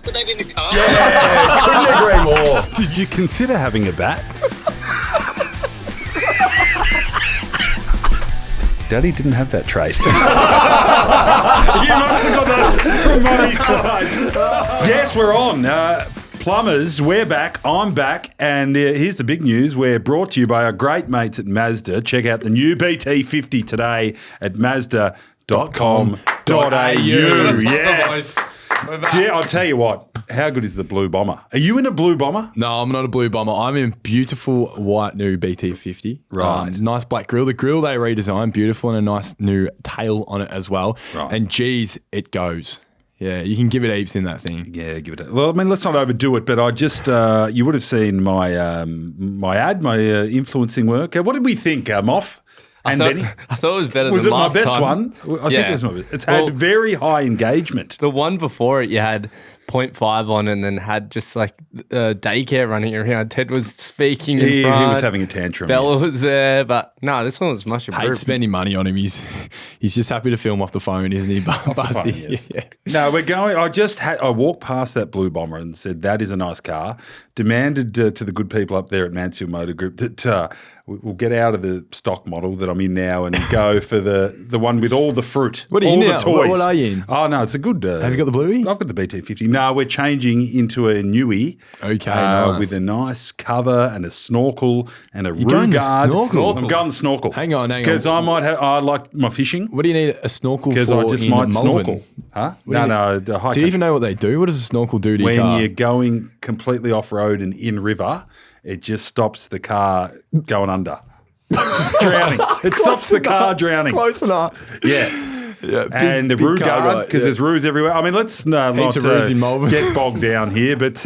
put that in the car. Yeah, couldn't agree more. Did you consider having a bat? Daddy didn't have that trait. You must have got that from Mummy's side. Yes, we're on. Plumbers, we're back. I'm back. And here's the big news. We're brought to you by our great mates at Mazda. Check out the new BT-50 today at mazda.com.au. Yeah. Yeah, I'll tell you what. How good is the blue bomber? Are you in a blue bomber? No, I'm not a blue bomber. I'm in beautiful white new BT-50. Right. Nice black grille. The grille they redesigned, beautiful, and a nice new tail on it as well. Right. And geez, it goes. Yeah, you can give it heaps in that thing. Yeah, give it a... Well, I mean, let's not overdo it, but I just... you would have seen my my ad, my influencing work. What did we think, Moff? And Benny? I thought it was better Was than it my last best time. one? I think it was my best. It's had very high engagement. The one before it, you had 0.5 on and then had just like daycare running around. Ted was speaking in front. He was having a tantrum. Bella yes. was there, but no, this one was much Hate improved. spending money on him. He's just happy to film off the phone, isn't he? Buzzy? Yes. Yeah. No, we're going. I walked past that blue bomber and said, that is a nice car. Demanded to the good people up there at Mansfield Motor Group that we'll get out of the stock model that I'm in now and go for the one with all the fruit. What are you all now? the toys. What are you in? Oh, no, it's a good... Have you got the bluey? I've got the BT-50. No, we're changing into a newie. Okay, nice. With a nice cover and a snorkel and a roo going the guard. snorkel? I'm going the snorkel. Hang on. Because I like my fishing. What do you need a snorkel for? Because I just in might Malvern? snorkel. Huh? What No, do the high Do you even know what they do? What does a snorkel do to your when car? you're going completely off-road and in river, it just stops the car going under. Drowning. It stops the car drowning. Close enough. Yeah. Yeah, And a roo guard, because there's roos everywhere. I mean, let's not Heaps of roos in Malvern. get bogged down here, but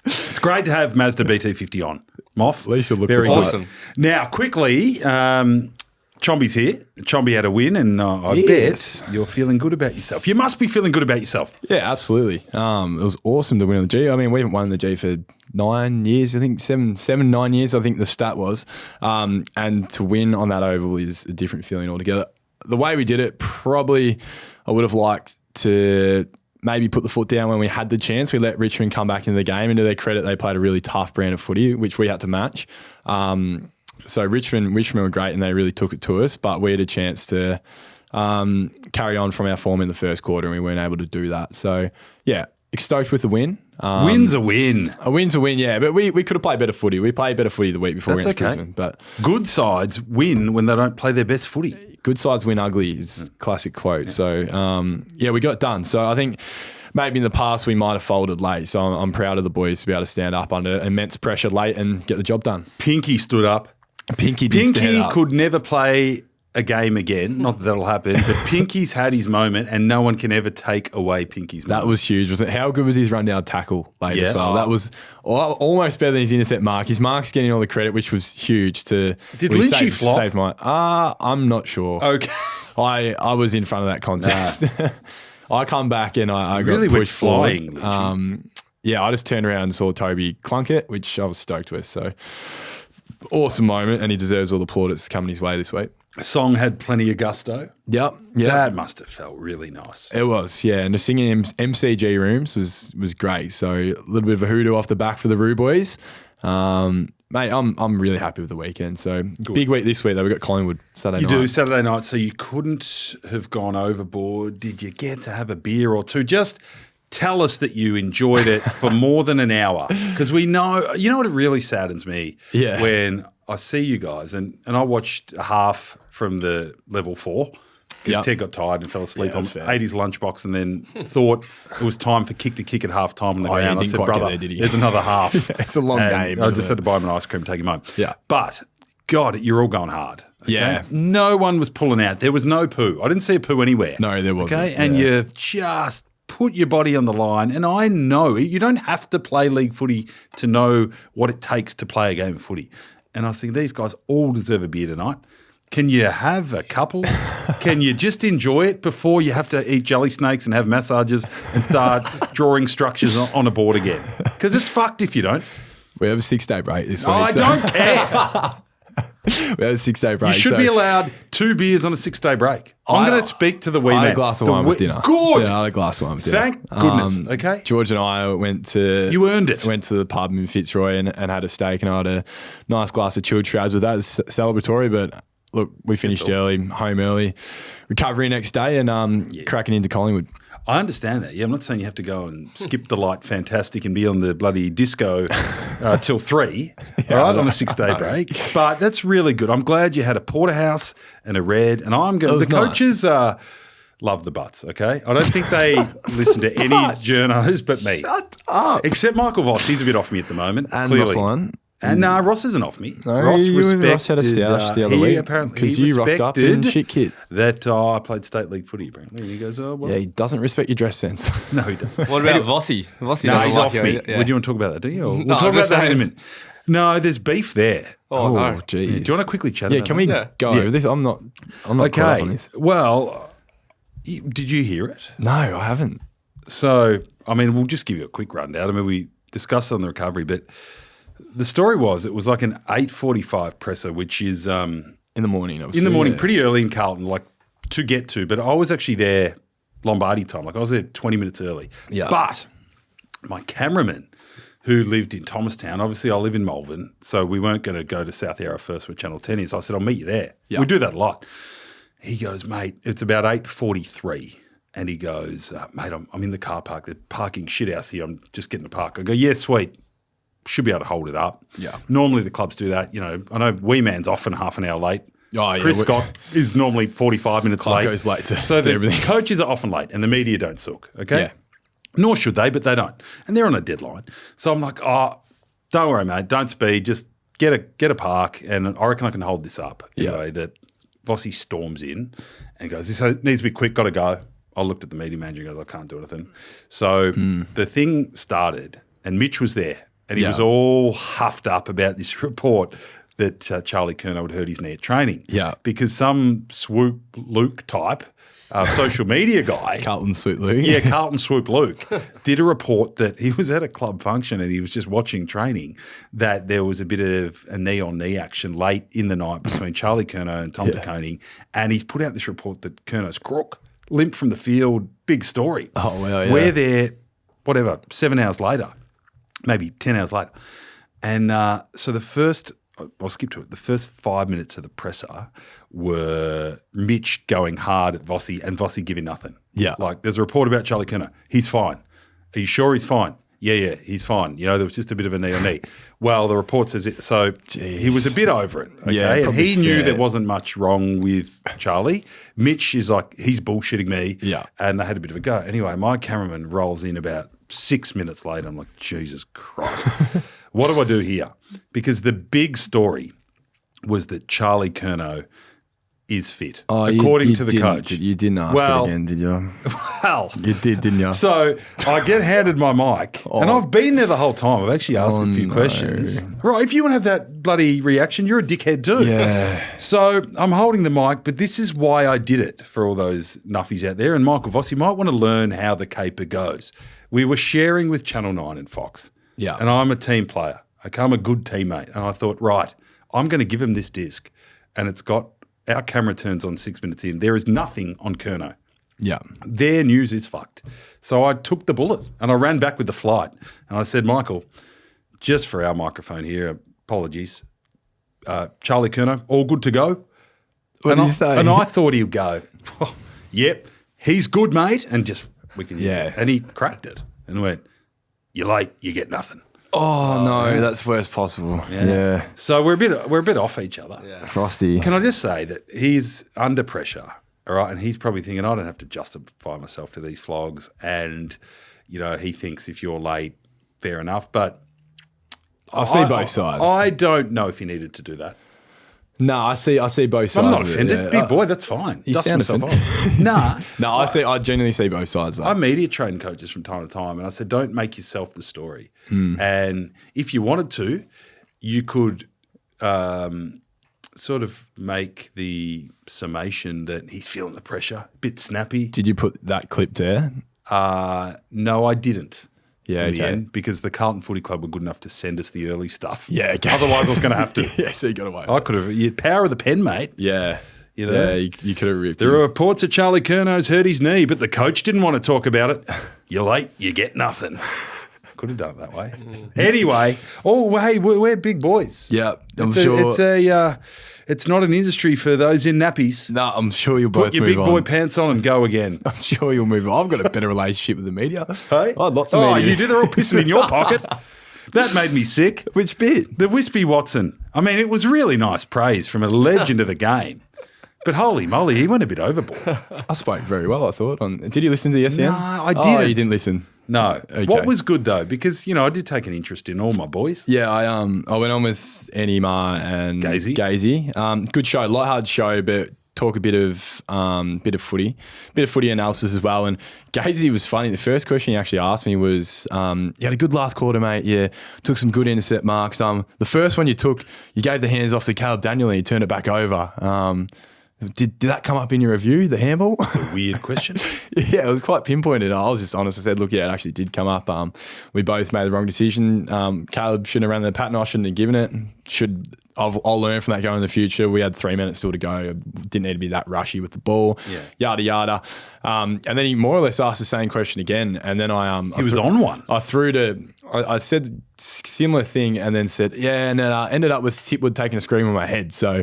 it's great to have Mazda BT-50 on. Moff. At least you'll look very good. good. Awesome. Now, quickly, Chomby's here. Chomby had a win, and I Yes. bet you're feeling good about yourself. You must be feeling good about yourself. Yeah, absolutely. It was awesome to win on the G. I mean, we haven't won the G for 9 years. I think 9 years. I think the stat was, and to win on that oval is a different feeling altogether. The way we did it, probably I would have liked to maybe put the foot down when we had the chance. We let Richmond come back into the game, and to their credit, they played a really tough brand of footy, which we had to match. So Richmond were great, and they really took it to us, but we had a chance to carry on from our form in the first quarter, and we weren't able to do that. So, yeah, stoked with the win. Win's a win. A win's a win, yeah, but we could have played better footy. We played better footy the week before That's against okay. Brisbane, but Good sides win when they don't play their best footy. good sides win ugly is a classic quote. So, yeah, we got it done. So I think maybe in the past we might have folded late. So I'm proud of the boys to be able to stand up under immense pressure late and get the job done. Pinky stood up. Pinky did stand Pinky up. could never play a game again. Not that that'll happen, but Pinky's had his moment, and no one can ever take away Pinky's moment. That was huge, wasn't it? How good was his rundown tackle late Yeah. as well? That was almost better than his intercept mark. His mark's getting all the credit, which was huge. Did Lynchy flop? Saved my. I'm not sure. Okay. I was in front of that contest. I come back and I got really went pushed forward. flying, Lynchy. Yeah, I just turned around and saw Toby clunk it, which I was stoked with. So awesome moment, and he deserves all the plaudits coming his way this week. Song had plenty of gusto. Yep. That must have felt really nice. It was, yeah. And the singing in MCG rooms was great. So a little bit of a hoodoo off the back for the Roo boys. Mate, I'm really happy with the weekend. So big week this week though. We got Collingwood Saturday night. You do Saturday night, so you couldn't have gone overboard. Did you get to have a beer or two? Just tell us that you enjoyed it for more than an hour, because we know. You know what? It really saddens me. Yeah. When I see you guys, and I watched half from the level 4. Because Yep. Ted got tired and fell asleep Yeah, on that's fair. ate his lunchbox and then thought it was time for kick to kick at half time on the Oh, yeah, ground. he I didn't said, quite get brother, there, did he? there's another half. It's a long And game, I isn't just it? had to buy him an ice cream, take him home. Yeah. But, God, you're all going hard. Okay? Yeah. No one was pulling out. There was no poo. I didn't see a poo anywhere. No, there wasn't. Okay. And Yeah. you've just put your body on the line. And I know you don't have to play league footy to know what it takes to play a game of footy. And I was thinking, these guys all deserve a beer tonight. Can you have a couple? Can you just enjoy it before you have to eat jelly snakes and have massages and start drawing structures on a board again? Because it's fucked if you don't. We have a 6-day break this week. Oh, I so- don't care. We had a 6-day break. You should be allowed 2 beers on a 6-day break. I'm going to speak to the wee I man. had a glass of wine with dinner. Good. Yeah, I had a glass of wine with dinner. Thank goodness. Okay. George and I went to... You earned it. Went to the pub in Fitzroy and had a steak, and I had a nice glass of chilled Shiraz with that. It was celebratory, but look, we finished early, home early, recovery next day, and cracking into Collingwood. I understand that. Yeah, I'm not saying you have to go and skip the light fantastic and be on the bloody disco till 3, right, on a 6-day break. But that's really good. I'm glad you had a porterhouse and a red, and I'm going. The coaches love the butts. Okay, I don't think they listen to any journos but me. Shut up. Except Michael Voss. He's a bit off me at the moment. And clearly. Rossline. And Ross isn't off me. No, Ross you and Ross had a stoush the other week because you rocked up in shit kit. That I played state league footy apparently. And he goes, oh, well. Yeah, he doesn't respect your dress sense. No, he doesn't. What about Vossi? Vossi No, doesn't he's like off you. me. Yeah. Would you want to talk about that, do you? Or No, we'll talk I'm about just that in a saying. minute. No, there's beef there. Oh, no. Jeez. Do you want to quickly chat Yeah, about can we that? go over this? I'm not caught up on Okay. this. Well, did you hear it? No, I haven't. So, I mean, we'll just give you a quick rundown. I mean, we discussed on the recovery, but the story was it was like an 8:45 presser, which is In the morning, obviously. in the morning, yeah. pretty early in Carlton, like to get to. But I was actually there Lombardi time. Like I was there 20 minutes early. Yeah. But my cameraman who lived in Thomastown, obviously I live in Malvern, so we weren't going to go to South Yarra first where Channel 10 is. I said, I'll meet you there. Yeah. We do that a lot. He goes, mate, it's about 8:43. And he goes, mate, I'm in the car park. They're parking shit house here. I'm just getting to park. I go, yeah, sweet. Should be able to hold it up. Yeah. Normally the clubs do that. You know, I know Wee Man's often half an hour late. Oh, yeah. Chris Scott is normally 45 minutes Clark late. goes late to so the everything. coaches are often late and the media don't sook, okay? Yeah. Nor should they, but they don't. And they're on a deadline. So I'm like, oh, don't worry, mate. Don't speed. Just get a park and I reckon I can hold this up. Anyway, that Vossi storms in and goes, this needs to be quick, got to go. I looked at the media manager and goes, I can't do anything. So the thing started and Mitch was there and he was all huffed up about this report that Charlie Curnow had hurt his knee at training. Yeah. Because some swoop Luke type social media guy. Carlton Sweet Luke. Yeah, Carlton Swoop Luke did a report that he was at a club function and he was just watching training that there was a bit of a knee-on-knee action late in the night between Charlie Curnow and Tom de Koning, and he's put out this report that Curnow's crook, limped from the field, big story. Oh, well, yeah. We're there, 7 hours later, maybe 10 hours later. And so I'll skip to it. The first 5 minutes of the presser were Mitch going hard at Vossi and Vossi giving nothing. Yeah. Like there's a report about Charlie Curnow. He's fine. Are you sure he's fine? Yeah, he's fine. You know, there was just a bit of a knee on knee. Well, the report says it. So he was a bit over it. Okay. Yeah, and probably he knew fair. there wasn't much wrong with Charlie. Mitch is like, he's bullshitting me. Yeah. And they had a bit of a go. Anyway, my cameraman rolls in about 6 minutes later. I'm like, Jesus Christ. What do I do here? Because the big story was that Charlie Curnow is fit, according to the coach. You didn't ask it again, did you? Well, You did, didn't you? so I get handed my mic, and I've been there the whole time. I've actually asked a few questions. Right, if you want to have that bloody reaction, you're a dickhead too. Yeah. So I'm holding the mic, but this is why I did it for all those nuffies out there. And Michael Voss, you might want to learn how the caper goes. We were sharing with Channel 9 and Fox. Yeah. And I'm a team player. Okay, I'm a good teammate. And I thought, right, I'm going to give him this disc. And it's got, our camera turns on 6 minutes in. There is nothing on Curnow. Yeah. Their news is fucked. So I took the bullet and I ran back with the flight. And I said, Michael, just for our microphone here, apologies. Charlie Curnow, all good to go? What did you say? And I thought he'd go, oh, yep, he's good, mate. And just, we can use Yeah. it. And he cracked it and went, you're late, you get nothing. Oh, no, that's worst possible. Yeah. So we're a bit off each other. Yeah. Frosty. Can I just say that he's under pressure, all right? And he's probably thinking, I don't have to justify myself to these flogs. And, you know, he thinks if you're late, fair enough. But I see both sides. I don't know if he needed to do that. No, I see both sides. I'm not of it, offended. yeah. Big boy, that's fine. You Dust sound myself offended. off. Nah. I genuinely see both sides though. I media train coaches from time to time, and I said, don't make yourself the story. And if you wanted to, you could sort of make the summation that he's feeling the pressure, a bit snappy. Did you put that clip there? No, I didn't. Yeah, in the okay. end because the Carlton Footy Club were good enough to send us the early stuff. Yeah, okay. Otherwise, I was going to have to. Yeah, so you got away. I could have. Power of the pen, mate. Yeah. You know? Yeah, you could have ripped There him. are reports that Charlie Curnow's hurt his knee, but the coach didn't want to talk about it. You're late, you get nothing. Could have done it that way. Anyway, hey, we're big boys. Yeah, I'm It's sure. it's not an industry for those in nappies. No, I'm sure you'll both Put your move big on. boy pants on and go again. I'm sure you'll move on. I've got a better relationship with the media. Hey? I had lots of Oh, media. you did. They're all pissing in your pocket. That made me sick. Which bit? The Wispy Watson. I mean, it was really nice praise from a legend of the game. But holy moly, he went a bit overboard. I spoke very well, I thought. Did you listen to the SEN? No, I Oh, didn't. you didn't listen. No. Okay. What was good, though? Because, I did take an interest in all my boys. Yeah, I went on with Annie Ma and Gazy. Good show, lighthearted show, but talk a bit of footy analysis as well. And Gazy was funny. The first question he actually asked me was, "You had a good last quarter, mate. Yeah, took some good intercept marks. The first one you took, you gave the hands off to Caleb Daniel and you turned it back over. Did that come up in your review, the handball?" Weird question. Yeah, it was quite pinpointed. I was just honest. I said, look, yeah, it actually did come up. We both made the wrong decision. Caleb shouldn't have ran the pattern. I shouldn't have given it. I'll learn from that going in the future. We had 3 minutes still to go. Didn't need to be that rushy with the ball. Yeah. Yada, yada. And then he more or less asked the same question again. And then He was on one. I said similar thing and then said, yeah, and then I ended up with Hipwood taking a scream on my head. So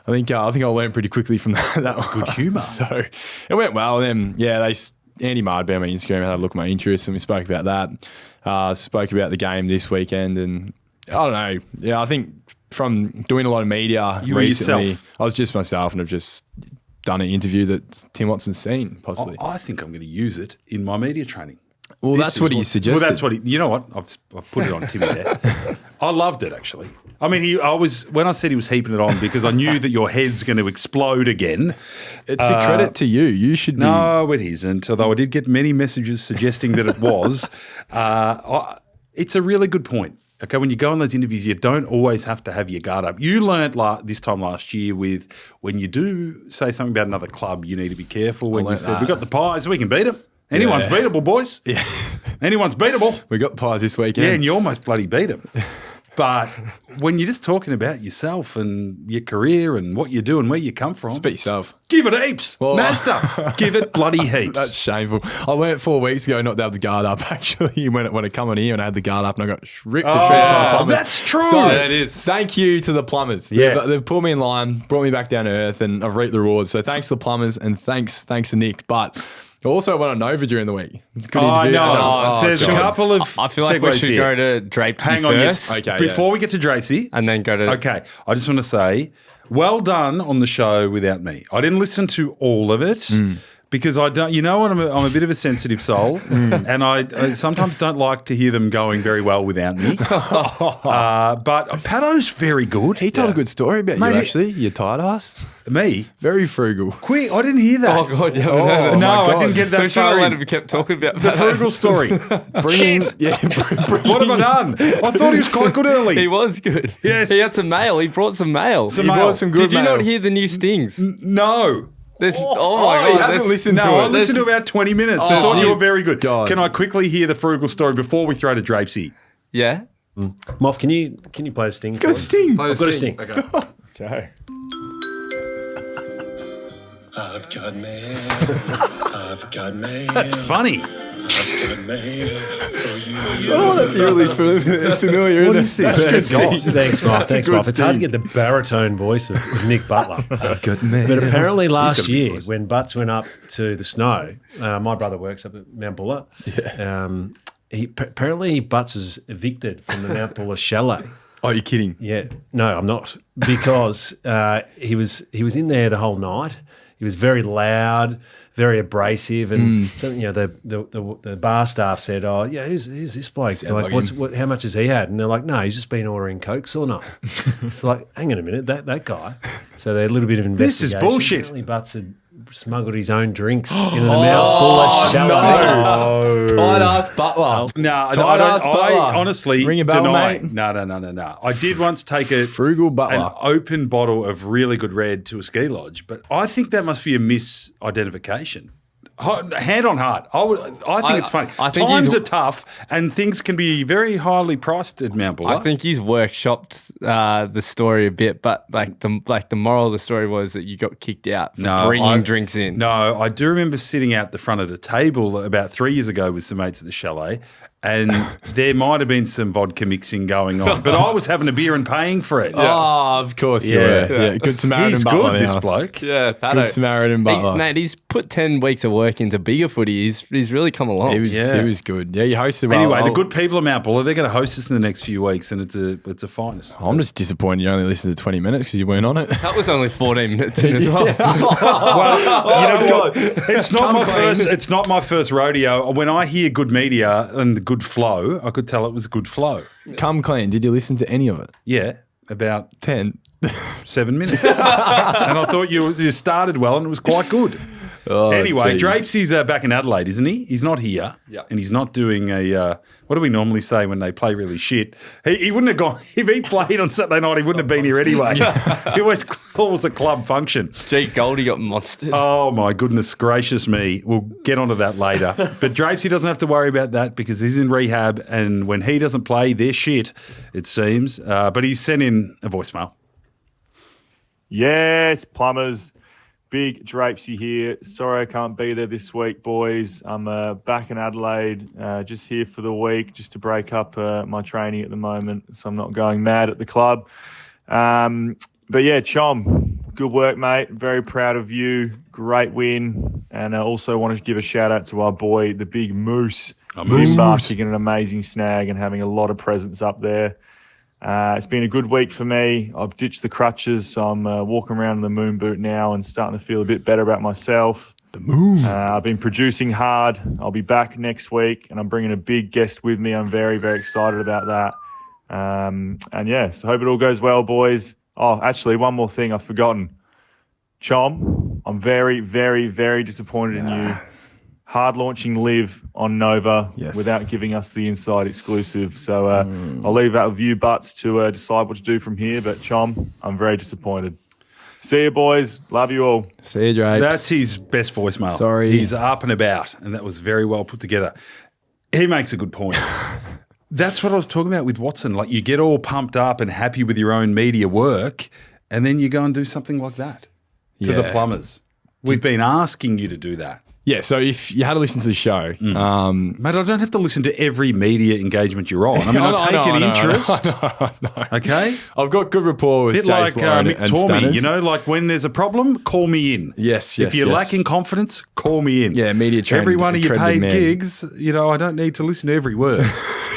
I think I learned pretty quickly from that. That's good humour. So it went well. And then, yeah, Andy Mard found my Instagram and had a look at my interests and we spoke about that. Spoke about the game this weekend and I don't know. Yeah, I think from doing a lot of media You were recently, yourself. I was just myself and I've just done an interview that Tim Watson's seen, possibly. I think I'm going to use it in my media training. Well, This that's is what he suggested. Well, that's what you know what? I've put it on Timmy there. I loved it, actually. I mean, when I said he was heaping it on because I knew that your head's going to explode again. It's a credit to you. You should be. No, it isn't. Although I did get many messages suggesting that it was. It's a really good point. Okay, when you go on those interviews, you don't always have to have your guard up. You learnt this time last year with when you do say something about another club, you need to be careful. When you learnt said, that. we got the Pies, we can beat them. Anyone's Yeah. beatable, boys. Yeah. Anyone's beatable. We got the Pies this weekend. Yeah, and you almost bloody beat them. But when you're just talking about yourself and your career and what you do and where you come from, Speak yourself. give it heaps. Well, Mazda, give it bloody heaps. That's shameful. I learnt 4 weeks ago not to have the guard up, actually, when I come on here and I had the guard up and I got ripped to shreds by the Plumbers. That's true. So, Yeah, it is. thank you to the Plumbers. Yeah. They've pulled me in line, brought me back down to earth, and I've reaped the rewards. So thanks to the Plumbers and thanks to Nick. But I also went on Nova during the week. It's a good interview. no. There's a God. couple of I feel like we segues should here. go to Drapesy Hang on, first, yes. Okay, Before we get to Drapesy, and then go to. okay, I just want to say, well done on the show without me. I didn't listen to all of it because I don't. You know what? I'm a bit of a sensitive soul, and I sometimes don't like to hear them going very well without me. But Pato's very good. He told a good story about Mate, you, actually. You tired ass. Me, Very frugal. quick. I didn't hear that. Oh god, yeah, no, no, I God. didn't get that We should far have let in. him kept talking about The frugal story. Yeah, What have I done? I thought he was quite good early. He was good. Yes. He had some mail. He brought some mail. Some He mail. brought some good Did you mail. not hear the new stings? No. There's, oh my Oh, god, he hasn't there's- listened to No, I it. listened to about 20 minutes. I Oh, thought you you- were very good. God. Can I quickly hear the frugal story before we throw to Drapesy? Yeah. Moff, can you play a sting? Go Sting. I've got a sting. Okay. Okay. I've got mail. I've got mail. That's funny. I've got mail for you. Oh, that's really familiar. What isn't is it? this? That's good. Thanks, Moff. That's a Thanks, good Moff. It's hard to sting. get the baritone voice of Nick Butler. I've got mail. But apparently last got a good year, voice. when Butts went up to the snow, my brother works up at Mount Buller. Yeah. Apparently Butts is evicted from the Mount Buller chalet. Oh, you're kidding. Yeah, no, I'm not, because he was in there the whole night. He was very loud, very abrasive, and so, you know, the bar staff said, "Oh, yeah, who's this bloke? Sounds like How much has he had?" And they're like, "No, he's just been ordering cokes all night." It's like, hang on a minute, that guy. So they had a little bit of This investigation. is bullshit. Apparently Butts had smuggled his own drinks into the Mount Buller chalet. Tight ass Butler. No, Tight ass I Butler. honestly Ring a bell, deny. mate. No. I did once take Frugal an Butler. open bottle of really good red to a ski lodge, but I think that must be a misidentification. Hand on heart. I think it's funny. I think Times he's- are tough and things can be very highly priced at Mount Buller. I think he's workshopped the story a bit, but the moral of the story was that you got kicked out for bringing drinks in. No, I do remember sitting out the front of the table about 3 years ago with some mates at the chalet, and there might have been some vodka mixing going on, but I was having a beer and paying for it. Oh, of course you Yeah. were. Yeah. Good Samaritan He's Butler good, this now. bloke. Yeah, Good Samaritan Butler. Mate, he's put 10 weeks of work into bigger footy. He's really come along. He was good. Yeah, you hosted well. Anyway, the good people of Mount Buller, they're going to host us in the next few weeks, and it's a finest. I'm just disappointed you only listened to 20 minutes because you weren't on it. That was only 14 minutes in as well. Well, you know what? It's not Come my clean. first. It's not my first rodeo. When I hear good media and the good flow, I could tell it was good flow. Come clean. Did you listen to any of it? Yeah, about 10. 7 minutes, and I thought you started well, and it was quite good. Oh, Anyway, geez. Drapesy's back in Adelaide, isn't he? He's not here, and he's not doing a. What do we normally say when they play really shit? He wouldn't have gone if he played on Saturday night. He wouldn't have been here anyway. He always calls a club function. Gee, Goldie got monstered. Oh my goodness gracious me! We'll get onto that later. But Drapesy doesn't have to worry about that because he's in rehab, and when he doesn't play, they're shit. It seems. But he's sent in a voicemail. Yes, plumbers. Big Drapesy here. Sorry I can't be there this week, boys. I'm back in Adelaide, just here for the week, just to break up my training at the moment, so I'm not going mad at the club. But yeah, Chom, good work, mate. Very proud of you. Great win. And I also want to give a shout out to our boy, the big Moose. Finnbar kicking an amazing snag and having a lot of presence up there. It's been a good week for me. I've ditched the crutches, so I'm walking around in the moon boot now and starting to feel a bit better about myself. The moon. I've been producing hard. I'll be back next week, and I'm bringing a big guest with me. I'm very, very excited about that. And yeah, so hope it all goes well, boys. Oh, actually, one more thing I've forgotten. Chom, I'm very, very, very disappointed in you. Hard launching Live on Nova without giving us the inside exclusive. So I'll leave that with you, Butts, to decide what to do from here. But Chom, I'm very disappointed. See you, boys. Love you all. See you, Drapes. That's his best voicemail. Sorry. He's up and about, and that was very well put together. He makes a good point. That's what I was talking about with Watson. Like, you get all pumped up and happy with your own media work, and then you go and do something like that to the Yeah. plumbers. We've been asking you to do that. Yeah, so if you had to listen to the show, Mate, I don't have to listen to every media engagement you're on. I mean, I take an interest. Okay? I've got good rapport with Bit Jace like Lyon Mick and Tormey, Stanners. you know, like when there's a problem, call me in. Yes, If you're lacking confidence, call me in. Yeah, media trained, Every one of your accredited paid man. gigs, you know, I don't need to listen to every word,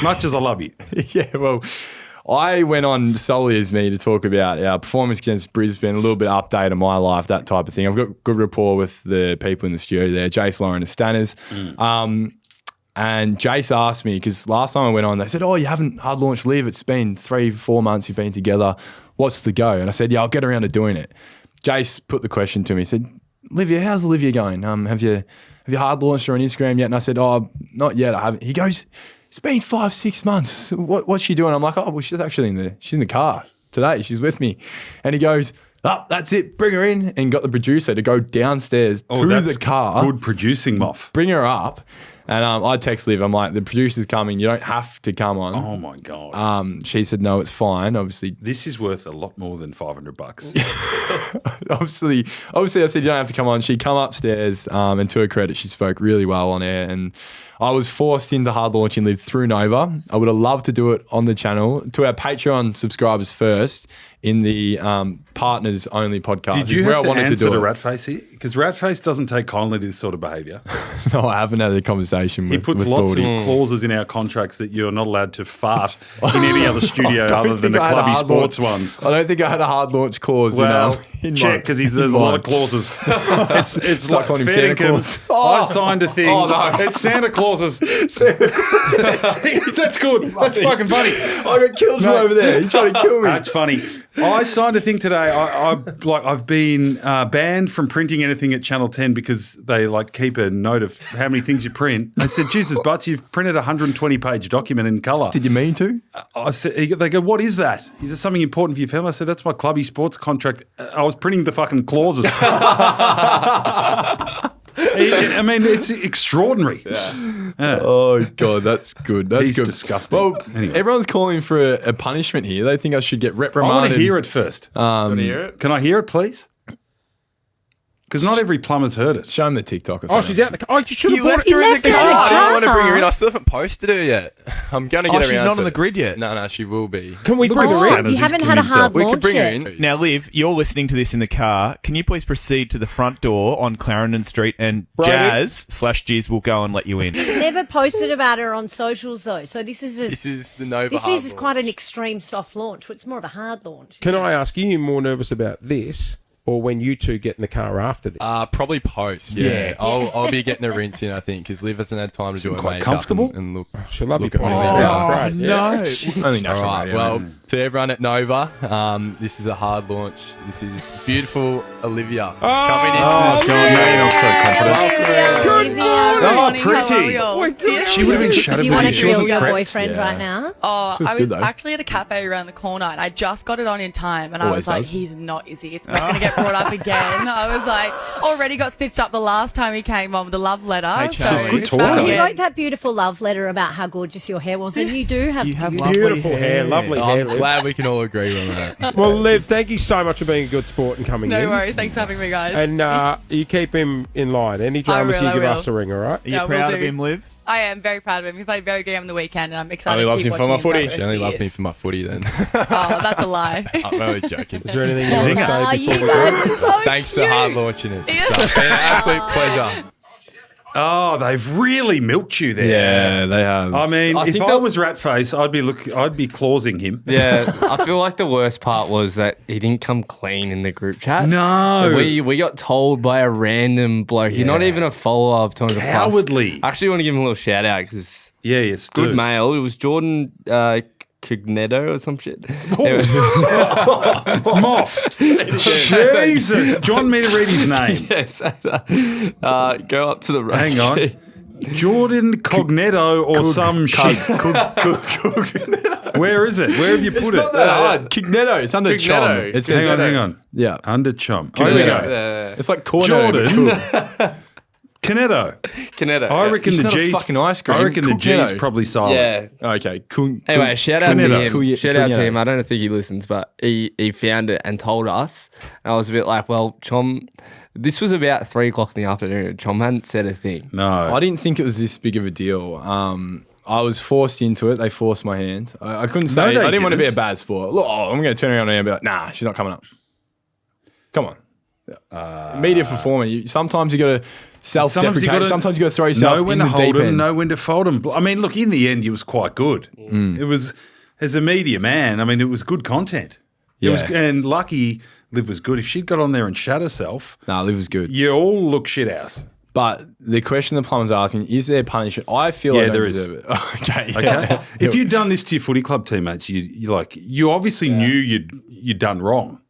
much as I love you. Yeah, well, I went on solely as me to talk about our performance against Brisbane, a little bit of update on my life, that type of thing. I've got good rapport with the people in the studio there, Jace, Lauren and Stanners. And Jace asked me, because last time I went on, they said, oh, you haven't hard launched Live. It's been 3-4 months you've been together. What's the go? And I said, yeah, I'll get around to doing it. Jace put the question to me. He said, Olivia, how's Olivia going? Have you hard launched her on Instagram yet? And I said, oh, not yet. I haven't. He goes, it's been 5-6 months. What's she doing? I'm like, oh, well, she's actually in the car today. She's with me. And he goes, oh, that's it. Bring her in. And got the producer to go downstairs to the car. Good producing, Moff. Bring her up. And I text Liv. I'm like, the producer's coming. You don't have to come on. Oh my God. She said, no, it's fine. Obviously, This is worth a lot more than $500. obviously, I said, you don't have to come on. She come upstairs, and to her credit, she spoke really well on air. And I was forced into hard launching Live through Nova. I would have loved to do it on the channel. To our Patreon subscribers first, in the partners only podcast. Did you is where have I to wanted answer to do to it. Ratface here? Because Ratface doesn't take kindly to this sort of behaviour. No, I haven't had a conversation He with puts with lots Baldy. of clauses in our contracts that you're not allowed to fart in any other studio other than think the I had a clubby hard sports launch. ones. I don't think I had a hard launch clause. Well, in check because there's a lot of clauses. It's Start like calling him fair Santa income. Claus. I signed a thing. Oh, no. It's Santa Clauses. That's good. That's fucking funny. I got killed from over there. He tried to kill me. That's funny. I signed a thing today. I've been banned from printing anything at Channel 10 because they like keep a note of how many things you print. I said, Jesus, Butts, you've printed a 120-page document in colour. Did you mean to? I said, they go, what is that? Is there something important for your family? I said, that's my clubby sports contract. I was printing the fucking clauses. I mean, it's extraordinary. Oh God, that's good. That's He's good. disgusting. Well, Anyway. everyone's calling for a punishment here. They think I should get I reprimanded. want to hear it first. Want to hear it? Can I hear it, please? Because not every plumber's heard it. Show them the TikTok or Oh, something. she's out. You should have brought You her in left the her in car. the I didn't want to bring her in. car. I still haven't posted her yet. I'm going to get her she's around not to on the it. grid yet. No, she will be. Can we bring her in? Standards You he's haven't kidding had a himself. hard We could launch bring her yet. in. Now, Liv, you're listening to this in the car. Can you please proceed to the front door on Clarendon Street and Brody. Jazz/Giz will go and let you in. Never posted about her on socials though, so this is This is the Nova this hard is launch. quite an extreme soft launch. It's more of a hard launch. Can I ask, are you more nervous about this or when you two get in the car after this? Probably post. Yeah, I'll be getting a rinse in. I think because Liv hasn't had time to do her quite makeup comfortable? and look. She'll love you. Look at Connie. me. Yeah, right. no. Only All national right. radio. Well, to everyone at Nova, this is a hard launch. This is beautiful Olivia coming in. Oh, God, now you're not so confident. Oh, pretty. She would have been shut Do you want to She wasn't grill your prepped. boyfriend right now? Oh, This is I good, was though. actually at a cafe around the corner and I just got it on in time and I Always was like, does. he's not, is he? It's not going to get brought up again. I was like, already got stitched up the last time he came on with the love letter. Hey, so Charlie. Good it's talker. back You again. wrote that beautiful love letter about how gorgeous your hair was, and you do have You have Beautiful hair, lovely hair. I'm Liv. glad we can all agree on that. Well, Liv, thank you so much for being a good sport and coming in. No worries. Thanks for having me, guys. And you keep him in line. Any dramas, will, you I give will. us a ring, all right? Are you Yeah, will proud of do. him, Liv? I am very proud of him. He played very good on the weekend and I'm excited Only to loves keep him for my watching footy. him for She the only rest loved of me the for my footy then. Oh, that's a lie. I'm only joking. Is there anything you want to Oh, say you before we guys go? are so Thanks cute. for hard launching it. It's been an absolute pleasure. Oh, they've really milked you there. Yeah, they have. I mean, I if think I that- was Ratface, I'd be clausing him. Yeah, I feel like the worst part was that he didn't come clean in the group chat. No. We got told by a random bloke. He's not even a follower of 200 plus. Cowardly. I actually want to give him a little shout out because Yeah, yes, good do. mail. It was Jordan Cogneto or some shit. Moff. Jesus. Do you want me to read his name? Yes. Go up to the right. Hang on. Jordan Cogneto or some shit. Where is it? Where have you put it's it? not that hard. Cogneto. It's under Cogneto. Chom. It says, Hang on. Yeah. Under Chom. Oh, here we go. It's like corner. Jordan. Caneto. Cogneto. I reckon It's the not a G's. fucking ice cream. I reckon the G's Cogneto. probably silent. Yeah. Okay. Anyway, shout out to Cogneto. him. Shout out to Cogneto. him. I don't think he listens, but he found it and told us. And I was a bit like, well, Chom, this was about 3 o'clock in the afternoon. Chom hadn't said a thing. No. I didn't think it was this big of a deal. I was forced into it. They forced my hand. I couldn't say. they I didn't want to be a didn't. bad sport. Look, I'm going to turn around and be like, nah, she's not coming up. Come on. Media performer. Sometimes you got to self-deprecate. Sometimes you got to throw yourself know when in to the hold deep him, end. know when to fold him. I mean, look, in the end, he was quite good. It was, as a media man, I mean, it was good content. It was, Yeah. and lucky Liv was good. If she'd got on there and shat herself, Nah, Liv was good. you all look shit house. But the question the Plumber's asking, is there punishment? I feel Yeah, I don't there is. deserve it. Okay. Okay, if you'd done this to your footy club teammates, you obviously knew you'd done wrong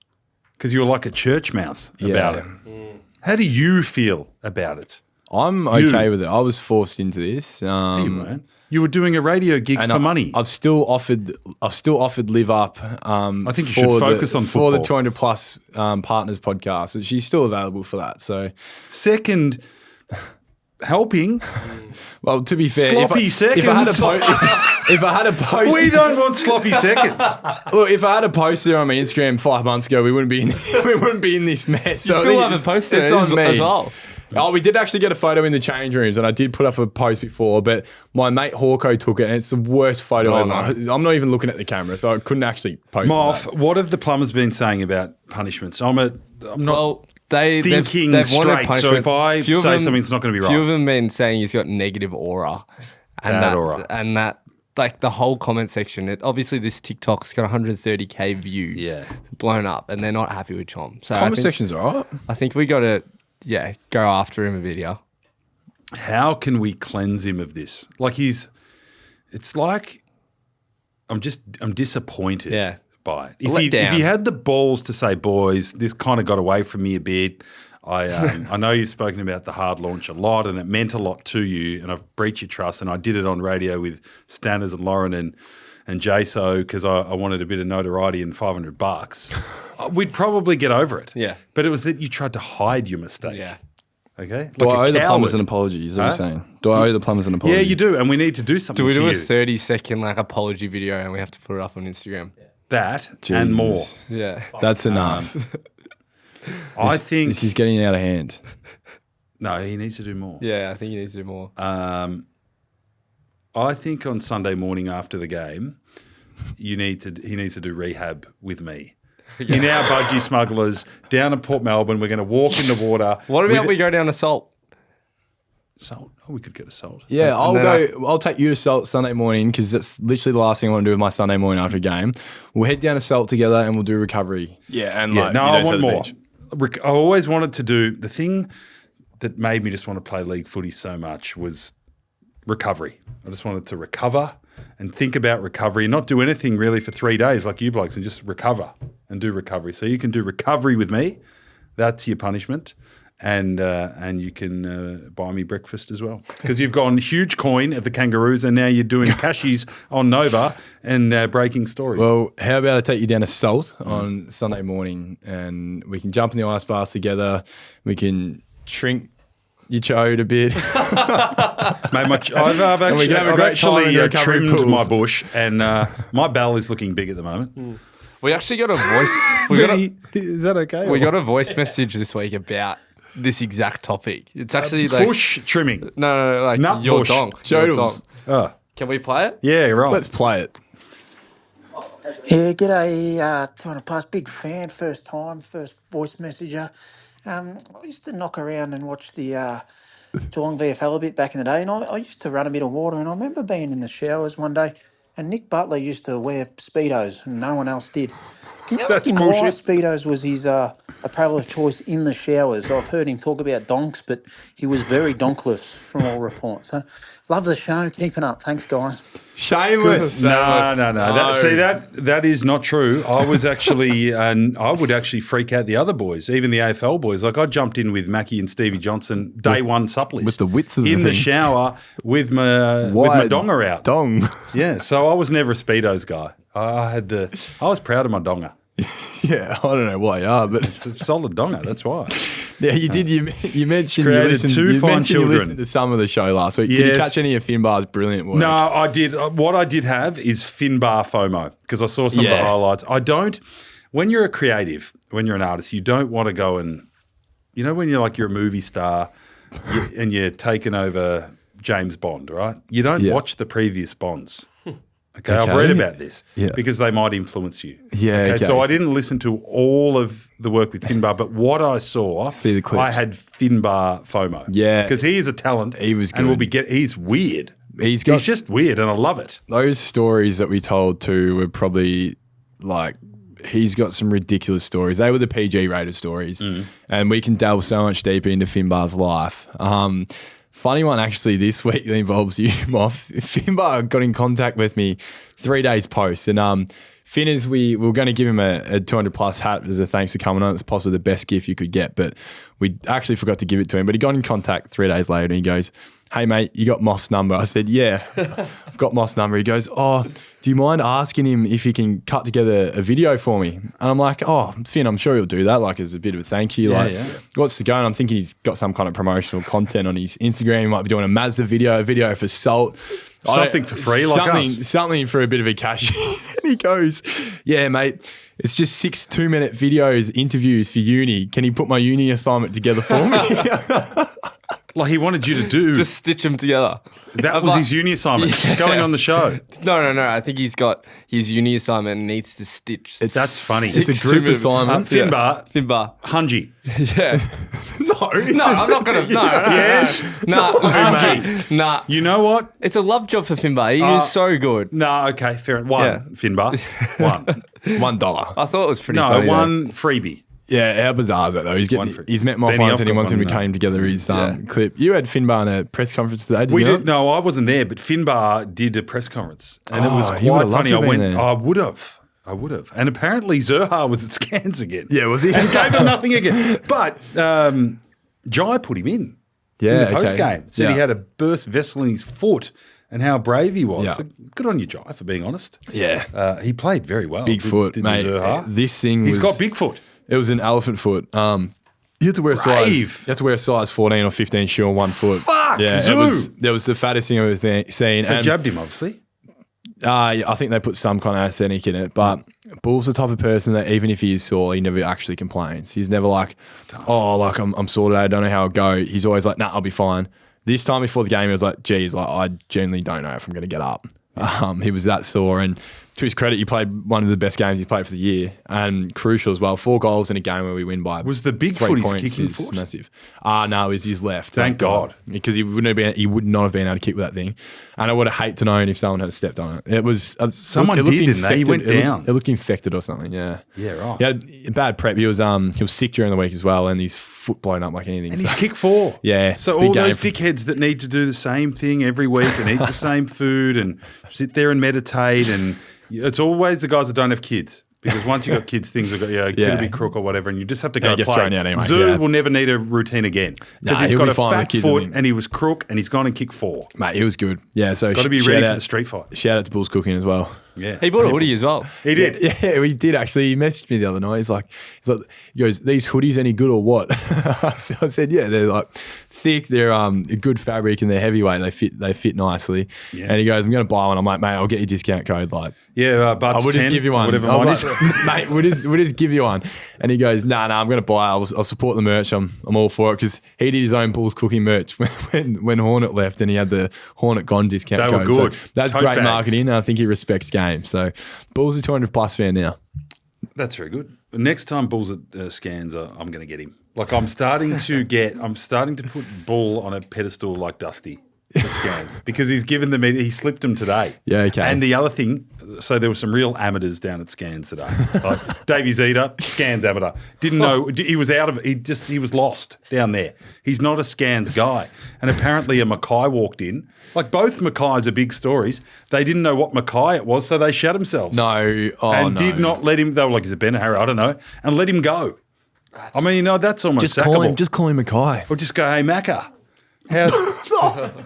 because you were like a church mouse about it. How do you feel about it? I'm okay with it. I was forced into this. You weren't. You were doing a radio gig for money. I've still offered Liv up. I think you should focus on for the football. 200 plus partners podcast. She's still available for that. So, Second, helping. well, to be fair, Sloppy if I had a seconds. if I had a post, We don't want sloppy seconds. look, if I had a post there on my Instagram 5 months ago, we wouldn't be in this mess. So I still think haven't posted it's it on as- me as well. Oh, we did actually get a photo in the change rooms, and I did put up a post before, but my mate Hawko took it, and it's the worst photo ever. I'm not even looking at the camera, so I couldn't actually post Moff, that. what have the plumbers been saying about punishments? I'm not Well, they've thinking wanted straight. So punishment. if I Few of say them- something, it's not going to be Few of right. them been saying he's got negative aura. Bad aura. And that, like the whole comment section, obviously this TikTok's got 130K views. Yeah. Blown up, and they're not happy with Chom. So Comment section's all right. I think we got to, go after him a video. How can we cleanse him of this? Like it's like I'm disappointed Yeah. by it. Let If down. he had the balls to say, boys, this kind of got away from me a bit. I know you've spoken about the hard launch a lot, and it meant a lot to you, and I've breached your trust, and I did it on radio with Stanners and Lauren and JSO because I wanted a bit of notoriety and $500. We'd probably get over it. Yeah. But it was that you tried to hide your mistake. Yeah. Okay, Do like I a owe the Plumbers coward. an apology? Is what you're saying? Do I owe the Plumbers an apology? Yeah, you do, and we need to do something. Do we to do a you. 30-second like apology video and we have to put it up on Instagram? That and more. Jesus. Yeah. That's enough. I think This is getting out of hand. no, he needs to do more. Yeah, I think he needs to do more. I think on Sunday morning after the game, he needs to do rehab with me. In our budgie smugglers down in Port Melbourne, we're going to walk in the water. What about we go down to Salt? Salt? Oh, we could get a Salt. Yeah, I'll then go. I'll take you to Salt Sunday morning because that's literally the last thing I want to do with my Sunday morning after a game. We'll head down to Salt together and we'll do recovery. Yeah, and Yeah, no, I want more. I always wanted to do the thing that made me just want to play league footy so much was recovery. I just wanted to recover and think about recovery and not do anything really for 3 days like you blokes and just recover and do recovery. So you can do recovery with me. That's your punishment. And you can buy me breakfast as well because you've gone huge coin at the Kangaroos and now you're doing cashies on Nova and breaking stories. Well, how about I take you down to Salt on Sunday morning and we can jump in the ice baths together. We can shrink your chode a bit. Mate, I've actually trimmed my bush and my bell is looking big at the moment. We actually got a voice. Is that okay? We got a voice message this week about this exact topic. It's actually like bush trimming. No, like Nut your bush. donk. Jodels. Oh. Can we play it? Yeah, right. Let's play it. Yeah, g'day, 200 plus, big fan, first voice messenger. I used to knock around and watch the Geelong VFL a bit back in the day, and I used to run a bit of water, and I remember being in the showers one day, and Nick Butler used to wear Speedos, and no one else did. Can you ask him why Speedos was his apparel of choice in the showers? I've heard him talk about donks, but he was very donkless from all reports. So, love the show, keeping up. Thanks, guys. Shameless. No. That is not true. I was actually, I would actually freak out the other boys, even the AFL boys. Like I jumped in with Mackie and Stevie Johnson day one supplies with the width of the in the thing. shower with my donger out. Dong. Yeah, so I was never a Speedos guy. I was proud of my donger. Yeah, I don't know why you are, but it's a solid donger. That's why. Yeah, you did. You mentioned you Created listened, two you fine mentioned you children. listened to some of the show last week. Did you catch any of Finnbar's brilliant work? No, I did. What I did have is Finnbar FOMO because I saw some of the highlights. I don't. When you're a creative, when you're an artist, you don't want to go and, you know, when you're a movie star and you're taking over James Bond, right? You don't watch the previous Bonds. Okay, I've read about this because they might influence you. Yeah. Okay, so I didn't listen to all of the work with Finnbar, but what I saw, See the clips. I had Finnbar FOMO. Yeah. Because he is a talent. He was good. And he's weird. He's just weird and I love it. Those stories that we told too were probably like, he's got some ridiculous stories. They were the PG rated stories. And we can delve so much deeper into Finnbar's life. Funny one actually this week that involves you, Moff. Finnbar got in contact with me 3 days post, and Finners, we were going to give him a 200 plus hat as a thanks for coming on. It's possibly the best gift you could get, but we actually forgot to give it to him. But he got in contact 3 days later and he goes, "Hey mate, you got Moff's number?" I said, "Yeah, I've got Moff's number." He goes, "Oh, do you mind asking him if he can cut together a video for me?" And I'm like, "Oh, Finn, I'm sure he'll do that, like as a bit of a thank you." What's the go? And I'm thinking he's got some kind of promotional content on his Instagram. He might be doing a Mazda video, a video for Salt. Something for free like us. Something for a bit of a cash. And he goes, "Yeah, mate, it's just 6 2-minute videos, interviews for uni. Can he put my uni assignment together for me?" Like he wanted you to do. Just stitch them together. That was his uni assignment, going on the show. No. I think he's got his uni assignment and needs to stitch. That's funny. It's a group assignment. Finnbar. Hungy. Yeah. No, I'm not going to. No. Yes. Nah. You know what? It's a love job for Finnbar. He is so good. No, okay, fair. One, Finnbar. One. $1. I thought it was pretty No, funny. one freebie. Yeah, how bizarre is that though? He's met Moff once and he wants him to came together his clip. You had Finnbar in a press conference today, did you not? No, I wasn't there, but Finnbar did a press conference and it was you quite would've loved funny. to have been there. I would have. And apparently Zerha was at scans again. Yeah, was he? And gave him nothing again. But Jai put him in the post game. Said he had a burst vessel in his foot and how brave he was. Yeah. So good on you, Jai, for being honest. Yeah. He played very well. Big foot, did mate. Zerha. This thing He's got big foot. It was an elephant foot. You have to wear a size. Brave. You have to wear a size 14 or 15 shoe on 1 foot. Fuck, Yeah, Zoo. that was the fattest thing I've ever seen. They And jabbed him, obviously. I think they put some kind of arsenic in it, but Bull's the type of person that even if he is sore, he never actually complains. He's never like, oh, like I'm sore today, I don't know how it'll go. He's always like, nah, I'll be fine. This time before the game, he was like, geez, like I genuinely don't know if I'm going to get up. He was that sore, and to his credit, he played one of the best games he's played for the year, and crucial as well. 4 goals in a game where we win by. Was the big 3 foot his points kicking is foot? massive. No, it was his left. Thank God. because he wouldn't have been. He would not have been able to kick with that thing, and I would have hated to know if someone had stepped on it. It was Someone it looked did, didn't they? He went down. It looked infected or something. Yeah. Yeah, right. He had a bad prep. He was sick during the week as well, and his foot blown up like anything. And he's kick 4. Yeah. So big all game those for- dickheads that need to do the same thing every week and eat the same food and sit there and meditate, and it's always the guys that don't have kids. Because once you've got kids, things have got, kid will be crook or whatever, and you just have to go gets play. thrown out anyway, Zoo yeah. will never need a routine again. Because he's he'll got be a fine with fat kids, foot I think. and he was crook and he's gone and kicked 4. Mate, he was good. Yeah, so Got to be shout ready out- for the street fight. Shout out to Bull's Cooking as well. Yeah. He bought a hoodie as well. He did. Yeah, we did actually. He messaged me the other night. He's like, he goes, these hoodies any good or what? So I said, yeah, they're like thick. They're a good fabric and they're heavyweight. They fit nicely. Yeah. And he goes, I'm going to buy one. I'm like, mate, I'll get you a discount code. Like, Yeah, Butts I would just 10, give you one. whatever I was mine like, is. mate, we'll just give you one. And he goes, nah, I'm going to buy it. I'll support the merch. I'm all for it because he did his own Bull's Cooking merch when Hornet left and he had the Hornet Gone discount They code. were good. So that's Tote great bags. marketing. And I think he respects games. So Bull's a 200 plus fan now. That's very good. Next time Bull's at scans, I'm going to get him. Like I'm starting to put Bull on a pedestal like Dusty for scans because he's given them. He slipped them today. Yeah, okay. And the other thing, so there were some real amateurs down at scans today. Like Davey Zeta, scans amateur. Didn't know he was out of. He was lost down there. He's not a scans guy. And apparently a Mackay walked in. Like both Mackays are big stories. They didn't know what Mackay it was, so they shut themselves. No, did not let him. They were like, "Is it Ben or Harry?" I don't know, and let him go. I mean, that's almost sackable. Just call him Mackay. Or just go, "Hey, Macca,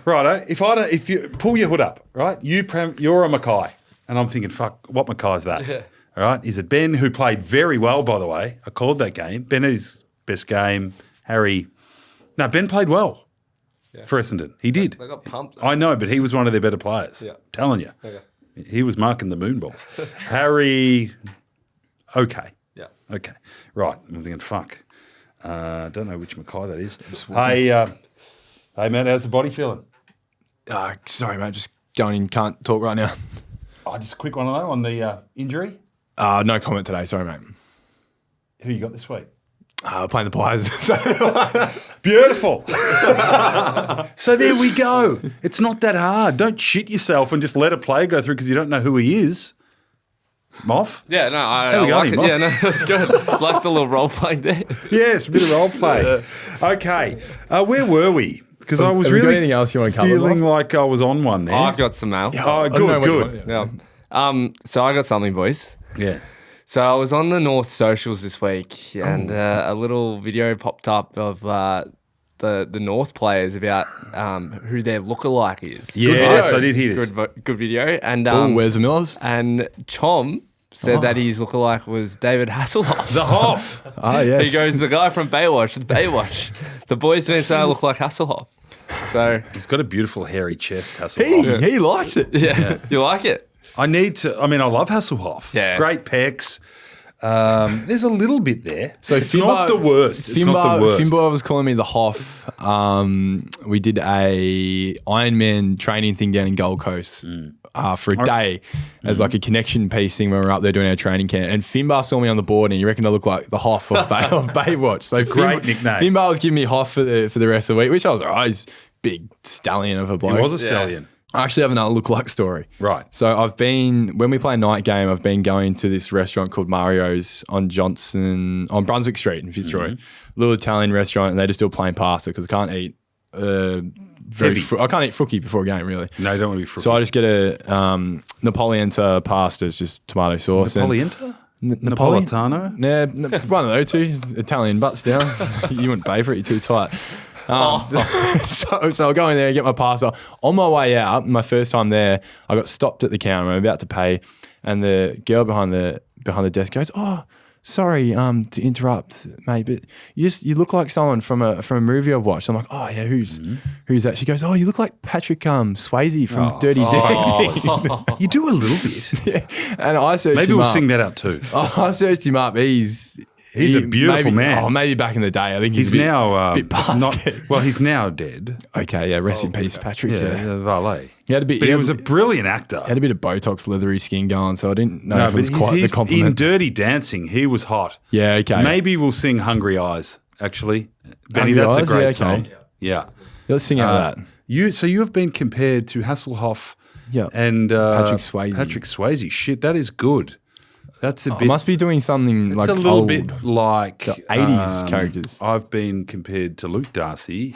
righto? If you pull your hood up, right? You're a Mackay, and I'm thinking, fuck, what Mackay's that? Yeah. All right? Is it Ben, who played very well, by the way? I called that game. Ben had his best game. Harry, no, Ben played well for Essendon. He did. They got pumped. I know, but he was one of their better players. Yeah. Telling you. Okay. He was marking the moon balls. Harry, okay. Yeah. Okay. Right. I'm thinking, fuck. Don't know which Mackay that is. Hey, man, how's the body feeling? Sorry, mate. Just going in. Can't talk right now. Just a quick one on the injury. No comment today. Sorry, mate. Who you got this week? Playing the Pies. Beautiful. So there we go. It's not that hard. Don't shit yourself and just let a player go through because you don't know who he is. Moff? Yeah, no, I we like going, it. Moff? Yeah, no, that's good. Like the little role playing there. Yes, a bit of role play. Okay. Where were we? Because I was Have we got really anything else you want to cover, feeling Moff? like I was on one there. I've got some mail. Oh, good. Yeah. So I got something, boys. Yeah. So I was on the North socials this week, and a little video popped up of the North players about who their lookalike is. Yes, I did hear this. Good video. And Where's the Millers? And Chom said that his lookalike was David Hasselhoff. The Hoff. Yes. He goes, the guy from Baywatch. The boys don't say I look like Hasselhoff. So He's got a beautiful hairy chest, Hasselhoff. He likes it. yeah, you like it? I love Hasselhoff. Yeah. Great pecs. There's a little bit there. So it's not the worst. It's not the worst. Finnbar was calling me the Hoff. We did a Ironman training thing down in Gold Coast for a day as like a connection piece thing when we were up there doing our training camp. And Finnbar saw me on the board and he reckoned I looked like the Hoff of Baywatch. So It's a great nickname. Finnbar was giving me Hoff for the rest of the week, which I was all right. He's a big stallion of a bloke. He was a stallion. I actually have another look-like story. Right. So when we play a night game, I've been going to this restaurant called Mario's on Brunswick Street in Fitzroy. Little Italian restaurant, and they just do a plain pasta because I can't eat I can't eat frookie before a game, really. No, you don't want to be frookie. So I just get a Napolienta pasta. It's just tomato sauce. Napolienta? Napolitano? Yeah, one of those two. Italian butts down. You wouldn't pay for it. You're too tight. So I'll go in there and get my pasta. On my way out, my first time there, I got stopped at the counter. I'm about to pay, and the girl behind the desk goes, "Oh, sorry, to interrupt, mate, but you look like someone from a movie I've watched. I'm like, oh yeah, who's that? She goes, oh, you look like Patrick Swayze from Dirty Dancing. You do a little bit. Yeah. And I searched Maybe him we'll up. sing that out too. I searched him up. He's a beautiful man. Oh, maybe back in the day. I think He's now bit past it. Well, he's now dead. Okay, yeah. Rest in peace, Patrick. Yeah, valet. He had a bit. But he was a brilliant actor. He had a bit of Botox, leathery skin going, so I didn't know if it was quite the in compliment. Dirty Dancing, he was hot. Yeah, okay. Maybe we'll sing "Hungry Eyes." Actually, Benny, Hungry that's Eyes? a great Yeah, song. okay. Yeah, Let's sing out that. You have been compared to Hasselhoff. Yeah. And Patrick Swayze. Patrick Swayze. Shit, that is good. That's a I bit. must be doing something It's like a little old, bit like 80s characters. I've been compared to Luke Darcy,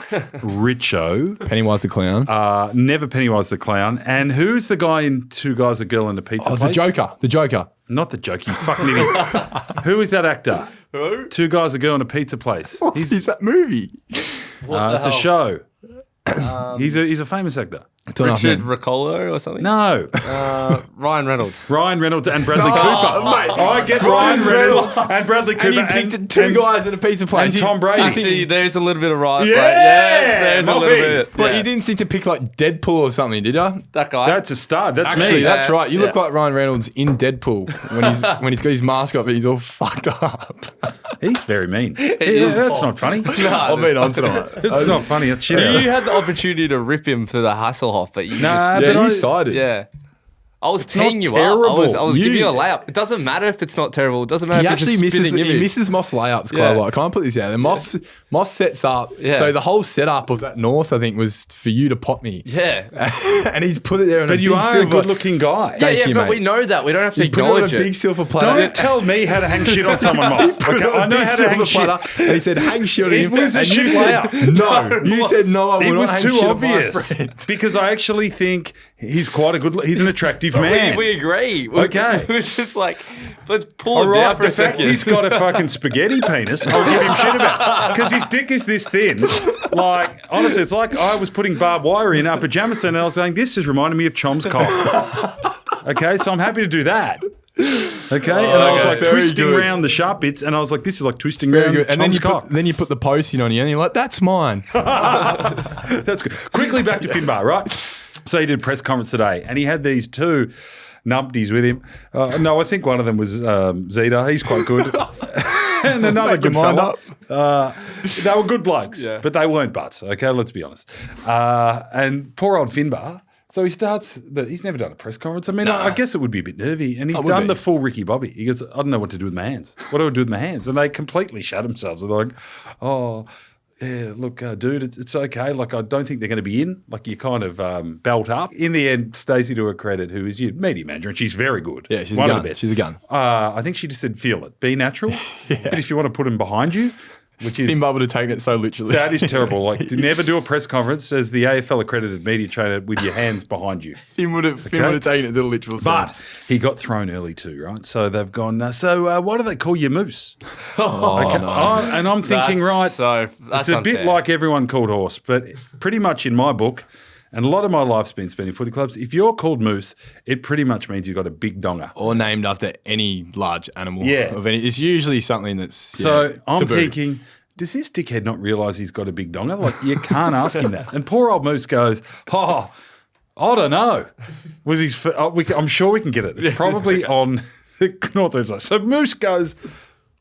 Richo, Pennywise the Clown. never Pennywise the Clown, and who's the guy in Two Guys, a Girl, and a Pizza Place? The Joker. Not the Joker, you fucking idiot. Who is that actor? Who? Two Guys, a Girl, and a Pizza Place. What is that movie? It's a show. He's a famous actor. Richard Riccolo or something? No. Ryan Reynolds. Ryan Reynolds and Bradley Cooper. I get Ryan Reynolds and Bradley Cooper. And you picked two guys at a pizza place. And Tom Brady. Actually, there's a little bit of right. Yeah, there's a Moffitt. little bit. Well, yeah. you didn't think to pick like Deadpool or something, did you? That guy. That's a star. That's Actually, me. that's right. You look Yeah. like Ryan Reynolds in Deadpool when he's got his mask up and he's all fucked up. He's very mean. Yeah, that's not funny. I've been on tonight. It's not funny. It's shit. You had the opportunity to rip him for the Hasselhoff, but you Nah, Yeah, but he sided. yeah. I was not teeing you up. terrible. I was You- giving you a layup. It doesn't matter if it's not terrible. It doesn't matter He if actually it's a spinning image. misses Moff's layups quite Yeah. a lot. Can I put this out there? Moff sets up. Yeah. So the whole setup of that North, I think, was for you to pot me. Yeah. And he's put it there on But a you big are a silver. good-looking guy. Thank you, but mate. we know that. We don't have to He put it on a acknowledge big it. silver platter. Don't tell me how to hang shit on someone, Moff. Put it Okay, on I a know big how to hang silver shit. platter, and he said, "Hang shit on It him." was a and you shit said, layup. "No." You said, "No, I will It not was hang too shit on my obvious friend." because I actually think he's quite a good. He's an attractive man. We agree. Okay. It was just like, let's pull All it right, down for the a fact second. he's got a fucking spaghetti penis, I'll give him shit about. Because his dick is this thin. Like, honestly, it's like I was putting barbed wire in our pajamas and I was saying, this is reminding me of Chom's cock. Okay, so I'm happy to do that. Okay, and I was like very twisting good. around the sharp bits, and I was like, this is like twisting Very around good. And then Chom's cock. then you put the post in on you, and you're like, "That's mine." That's good. Quickly back to Finnbar, right? So he did a press conference today, and he had these two numpties with him. No, I think one of them was Zeta. He's quite good. And another Make good your mind fella. They were good blokes, Yeah. but they weren't butts, okay? Let's be honest. And poor old Finnbar. So he starts, he's never done a press conference. I mean, I guess it would be a bit nervy. And he's done the full Ricky Bobby. He goes, I don't know what to do with my hands. What do I do with my hands? And they completely shut themselves. They're like, oh, yeah, look, dude, it's okay. Like, I don't think they're going to be in. Like, you kind of belt up. In the end, Stacey, to her credit, who is your media manager, and she's very good. Yeah, she's one a of gun. the best. She's a gun. I think she just said, feel it. Be natural. But if you want to put them behind you, which is... Finnbar would have taken it so literally. That is terrible. Like, to never do a press conference as the AFL accredited media trainer with your hands behind you. Finn would have taken it to the literal But sense. he got thrown early too, right? So they've gone, so why do they call you Moose? Oh, Okay. And I'm thinking, right, that's it's a bit unfair. like everyone called Horse, but pretty much in my book, and a lot of my life's been spent in footy clubs, if you're called Moose, it pretty much means you've got a big donger. Or named after any large animal. Yeah. Of any, it's usually something that's So I'm taboo. thinking, does this dickhead not realise he's got a big donger? Like, you can't ask him that. And poor old Moose goes, I don't know. Was his? I'm sure we can get it. It's probably on the North website. So Moose goes,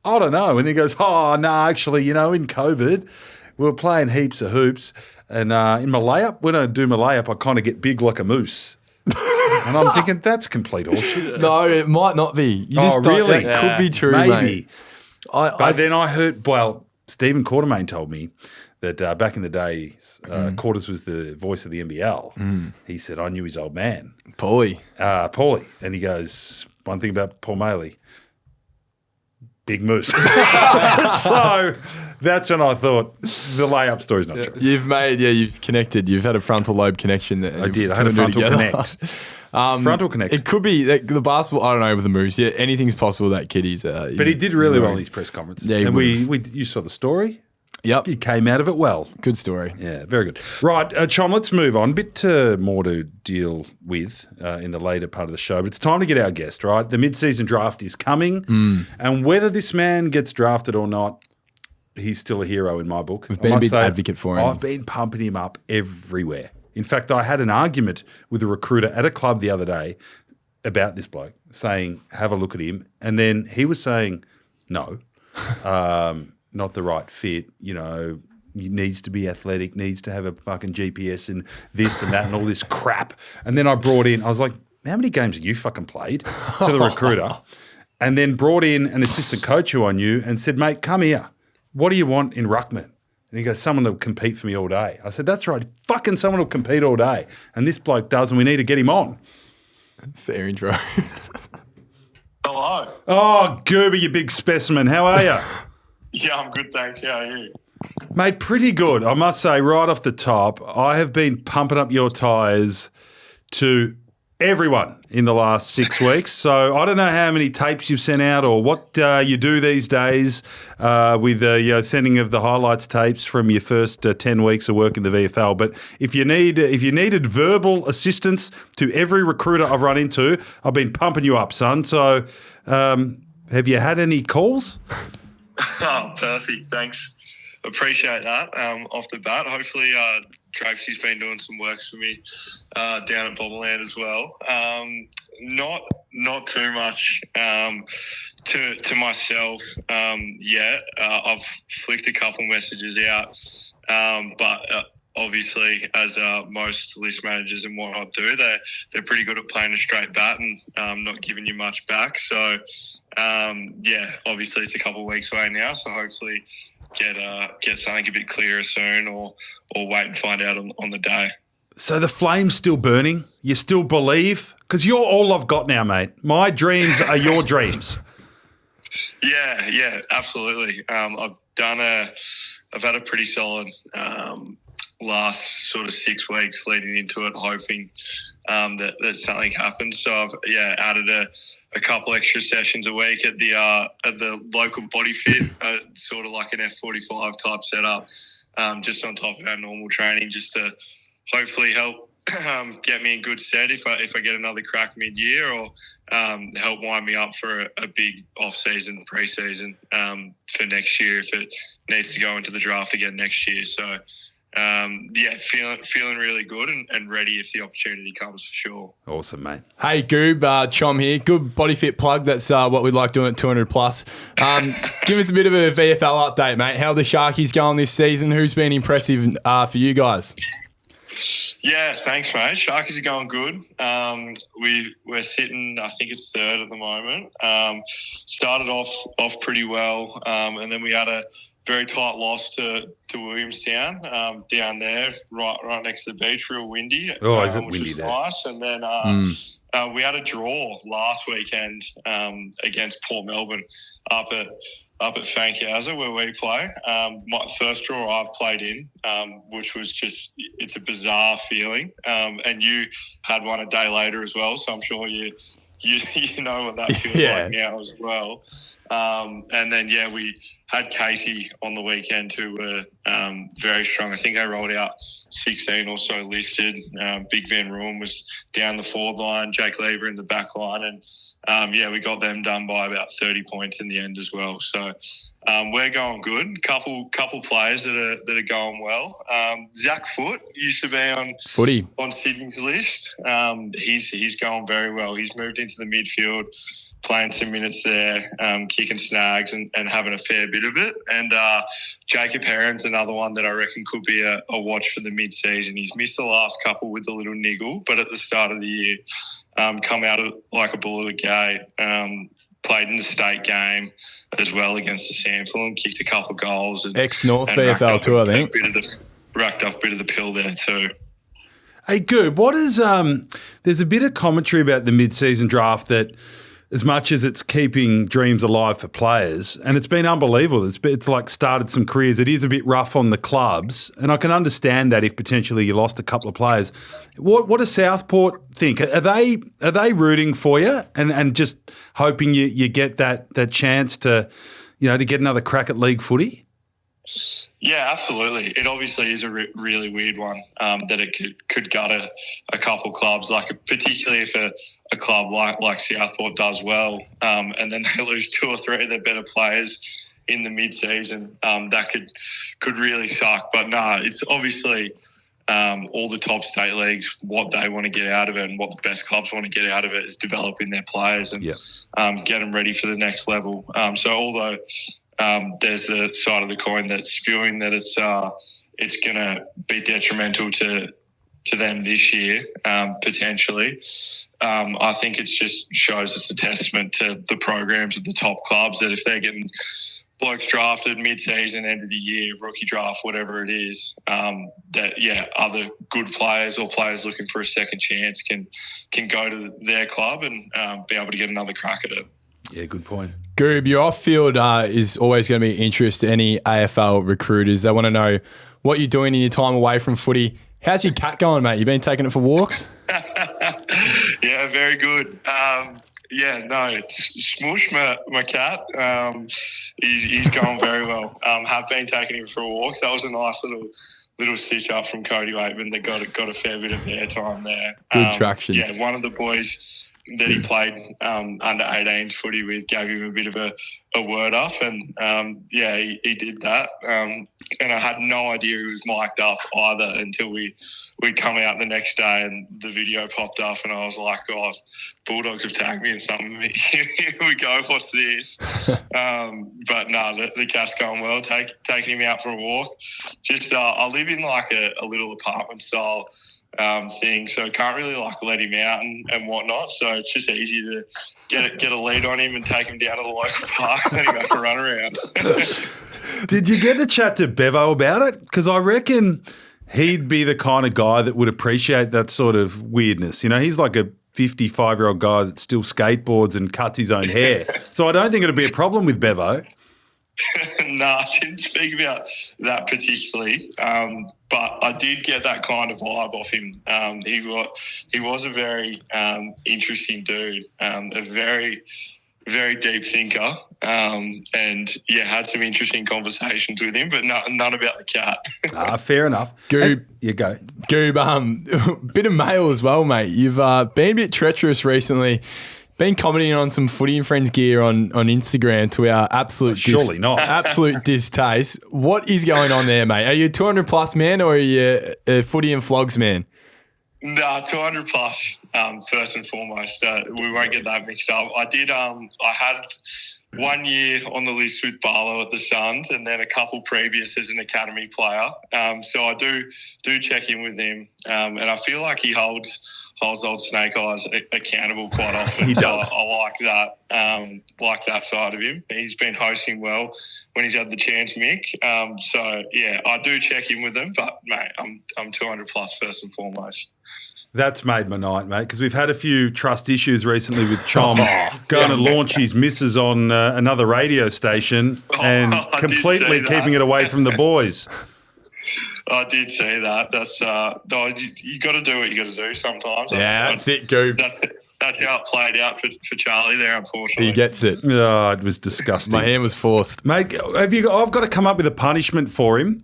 I don't know. And he goes, actually, in COVID, we were playing heaps of hoops. And in my layup, when I do my layup, I kind of get big like a moose. And I'm thinking, that's complete horseshit. No, it might not be. You just don't- really? That could be true, Maybe. mate. But then I heard, Stephen Quartermain told me that back in the days, Quarters was the voice of the NBL. He said, I knew his old man. Paulie. And he goes, one thing about Paul Maley, big moose. So that's when I thought the layup story's not true. You've connected. You've had a frontal lobe connection there. I did. I had a frontal connect. Frontal connect. It could be the basketball. I don't know with the Moose. Yeah, anything's possible. That kid, But he did really well in his press conference. Yeah, he and would've. you saw the story. Yep. You came out of it well. Good story. Yeah, very good. Right, Chom, let's move on. A bit more to deal with in the later part of the show. But it's time to get our guest, right? The mid-season draft is coming. And whether this man gets drafted or not, he's still a hero in my book. We've been a big advocate for him. I've been pumping him up everywhere. In fact, I had an argument with a recruiter at a club the other day about this bloke, saying, have a look at him. And then he was saying, no, not the right fit, you know, he needs to be athletic, needs to have a fucking GPS and this and that and all this crap. And then I brought in, I was like, how many games have you fucking played, to the recruiter? And then brought in an assistant coach who I knew and said, mate, come here. What do you want in Ruckman? And he goes, someone will compete for me all day. I said, that's right. Fucking someone will compete all day. And this bloke does, and we need to get him on. Fair intro. Hello. Oh, Goober, you big specimen. How are you? Yeah, I'm good, thanks. How are you? Mate, pretty good. I must say, right off the top, I have been pumping up your tyres to everyone in the last 6 weeks. So I don't know how many tapes you've sent out or what you do these days with sending of the highlights tapes from your first 10 weeks of work in the VFL. But if you needed verbal assistance to every recruiter I've run into, I've been pumping you up, son. So have you had any calls? Oh, perfect. Thanks. Appreciate that off the bat. Hopefully Tracy's been doing some works for me down at Bobbleland as well. Not too much to myself yet. I've flicked a couple messages out, but obviously, as most list managers and whatnot do, they're pretty good at playing a straight bat and not giving you much back. So, obviously it's a couple of weeks away now. So hopefully get something a bit clearer soon, or wait and find out on the day. So the flame's still burning? You still believe? Because you're all I've got now, mate. My dreams are your dreams. Yeah, absolutely. I've had a pretty solid last sort of 6 weeks leading into it, hoping that something happens. So I've added a couple extra sessions a week at the local body fit, sort of like an F45 type setup, just on top of our normal training, just to hopefully help get me in good stead if I get another crack mid-year, or help wind me up for a big off-season, pre-season for next year if it needs to go into the draft again next year. So feeling really good and ready if the opportunity comes, for sure. Awesome, mate. Hey, Goob, Chom here. Good body fit plug. That's what we'd like doing at 200 plus. Give us a bit of a VFL update, mate. How are the Sharkies going this season? Who's been impressive for you guys? Yeah, thanks, mate. Sharkies are going good. We're sitting, I think it's third at the moment. Started off pretty well, and then we had a very tight loss to Williamstown down there, right next to the beach, real windy. Oh, is it which windy was there? nice. And then we had a draw last weekend against Port Melbourne up at Fankhauser, where we play. My first draw I've played in, which was it's a bizarre feeling. And you had one a day later as well, so I'm sure you know what that feels like now as well. And then, we had Casey on the weekend, who were very strong. I think they rolled out 16 or so listed. Big Van Roon was down the forward line, Jake Lever in the back line. And, we got them done by about 30 points in the end as well. So we're going good. Couple players that are going well. Zach Foote used to be on Sydney's list. He's going very well. He's moved into the midfield, playing some minutes there, kicking snags and having a fair bit of it. And Jacob Heron's another one that I reckon could be a watch for the mid-season. He's missed the last couple with a little niggle, but at the start of the year, come out like a bull at a gate. Played in the state game as well against the Sandford, and kicked a couple of goals. Ex-North VFL too, I think. Racked up a bit of the pill there too. Hey, Goob, what is there's a bit of commentary about the mid-season draft that, as much as it's keeping dreams alive for players, and it's been unbelievable. It's like started some careers. It is a bit rough on the clubs, and I can understand that if potentially you lost a couple of players. What does Southport think? Are they rooting for you and just hoping you get that chance to, to get another crack at league footy? Yeah, absolutely. It obviously is a really weird one that it could gut a couple clubs, like particularly if a club like Southport does well, and then they lose 2 or 3 of their better players in the mid-season. That could really suck. But no, it's obviously all the top state leagues, what they want to get out of it and what the best clubs want to get out of it is developing their players and get them ready for the next level. So although there's the side of the coin that's spewing that it's going to be detrimental to them this year, potentially. I think it just shows it's a testament to the programs of the top clubs that if they're getting blokes drafted mid-season, end of the year, rookie draft, whatever it is, other good players or players looking for a second chance can go to their club and be able to get another crack at it. Yeah, good point. Goob, your off-field is always going to be of interest to any AFL recruiters. They want to know what you're doing in your time away from footy. How's your cat going, mate? You been taking it for walks? Yeah, very good. Smush, my cat, he's going very well. Have been taking him for walks. That was a nice little stitch up from Cody Waitman that got a fair bit of airtime there. Good traction. Yeah, one of the boys that he played under 18s footy with gave him a bit of a word off, and he did that. And I had no idea he was mic'd up either until we come out the next day and the video popped up, and I was like, "Oh, Bulldogs have tagged me in something." Here we go. What's this? But no, the cat's going well. Taking him out for a walk. Just I live in like a little apartment style thing, so can't really like let him out and whatnot. So it's just easy to get a lead on him and take him down to the local park and let him have a run around. Did you get to chat to Bevo about it? Because I reckon he'd be the kind of guy that would appreciate that sort of weirdness. You know, he's like a 55-year-old guy that still skateboards and cuts his own hair. So I don't think it'd be a problem with Bevo. No, I didn't speak about that particularly, but I did get that kind of vibe off him. He was a very interesting dude, a very, very deep thinker, and had some interesting conversations with him, but none about the cat. Fair enough. Goob, you go. Goob, bit of mail as well, mate. You've been a bit treacherous recently. Been commenting on some Footy and Friends gear on Instagram to our absolute absolute distaste. What is going on there, mate? Are you a 200 plus man or are you a Footy and Flogs man? No, 200 plus, first and foremost. We won't get that mixed up. I had 1 year on the list with Barlow at the Suns and then a couple previous as an academy player. So I do check in with him. And I feel like he holds old Snake Eyes accountable quite often. He does. So I like that side of him. He's been hosting well when he's had the chance, Mick. I do check in with him, but mate, I'm 200 plus first and foremost. That's made my night, mate, because we've had a few trust issues recently with Chom going to launch his missus on another radio station and completely keeping it away from the boys. I did see that. That's you got to do what you got to do sometimes. Yeah, that's it, Goob. That's how it played out for Charlie there, unfortunately. He gets it. Oh, it was disgusting. My hand was forced. Mate, I've got to come up with a punishment for him.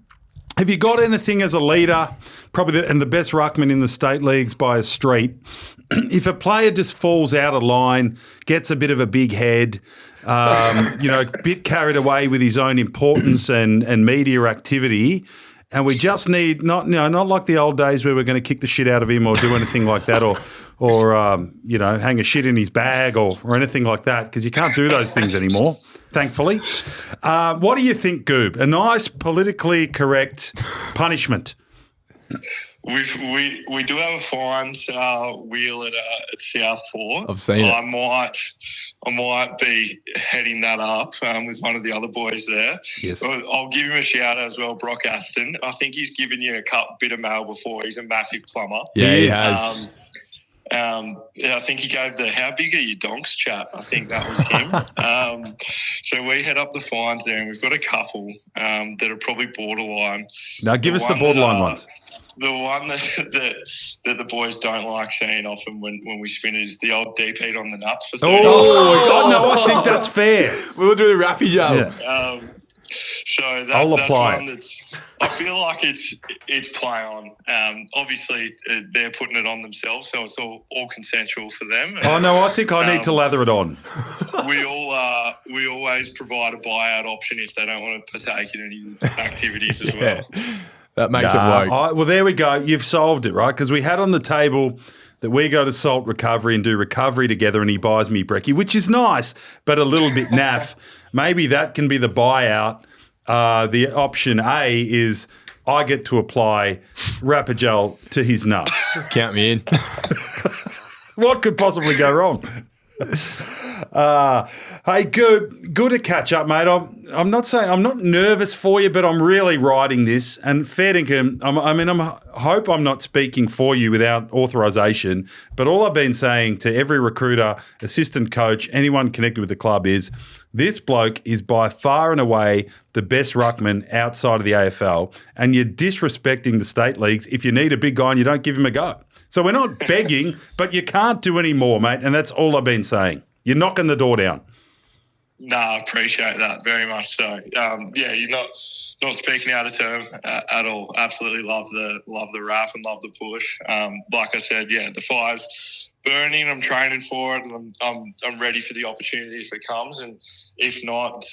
Have you got anything as a leader, probably the best ruckman in the state leagues by a street? If a player just falls out of line, gets a bit of a big head, a bit carried away with his own importance and media activity, and we just need not like the old days where we're going to kick the shit out of him or do anything like that, or hang a shit in his bag or anything like that, because you can't do those things anymore, thankfully. What do you think, Goob? A nice politically correct punishment. We do have a fines wheel at Southport. I've seen it. I might be heading that up with one of the other boys there. Yes. I'll give him a shout out as well, Brock Aston. I think he's given you a bit of mail before. He's a massive plumber. Yeah, he has. I think he gave the "How big are your donks?" chat. I think that was him. So we head up the fines there, and we've got a couple that are probably borderline. Now, give us the borderline ones. The one that the boys don't like seeing often when we spin is the old deep heat on the nuts for 30 Oh, no, I think that's fair. We'll do the rappy job. Yeah. So I'll that's apply one that's, I feel like it's play on. Obviously, they're putting it on themselves, so it's all consensual for them. Oh, no, I think I need to lather it on. We always provide a buyout option if they don't want to partake in any activities as well. That makes it work. Well, there we go. You've solved it, right? Because we had on the table that we go to Salt Recovery and do recovery together, and he buys me brekkie, which is nice, but a little bit naff. Maybe that can be the buyout. The option A is I get to apply Rapagel to his nuts. Count me in. What could possibly go wrong? Hey, good to catch up, mate. I'm not nervous for you, but I'm really riding this. And fair dinkum, I hope I'm not speaking for you without authorization. But all I've been saying to every recruiter, assistant coach, anyone connected with the club is this bloke is by far and away the best ruckman outside of the AFL, and you're disrespecting the state leagues if you need a big guy and you don't give him a go. So we're not begging, but you can't do any more, mate, and that's all I've been saying. You're knocking the door down. No, I appreciate that very much so. You're not speaking out of turn at all. Absolutely love the rap and love the push. Like I said, the fire's burning. I'm training for it, and I'm ready for the opportunity if it comes. And if not,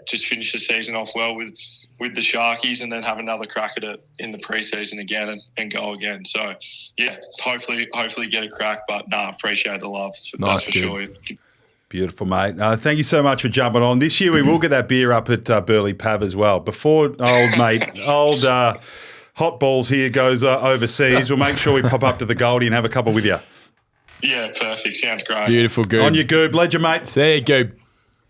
just finish the season off well with the Sharkies, and then have another crack at it in the preseason again and go again. So hopefully get a crack. But I appreciate the love. Nice, that's for sure. Beautiful, mate. Thank you so much for jumping on. This year we will get that beer up at Burley Pav as well. Before old Hot Balls here goes overseas, we'll make sure we pop up to the Goldie and have a couple with you. Yeah, perfect. Sounds great. Beautiful, Goob. On your Goob. Ledger, mate. See you, Goob.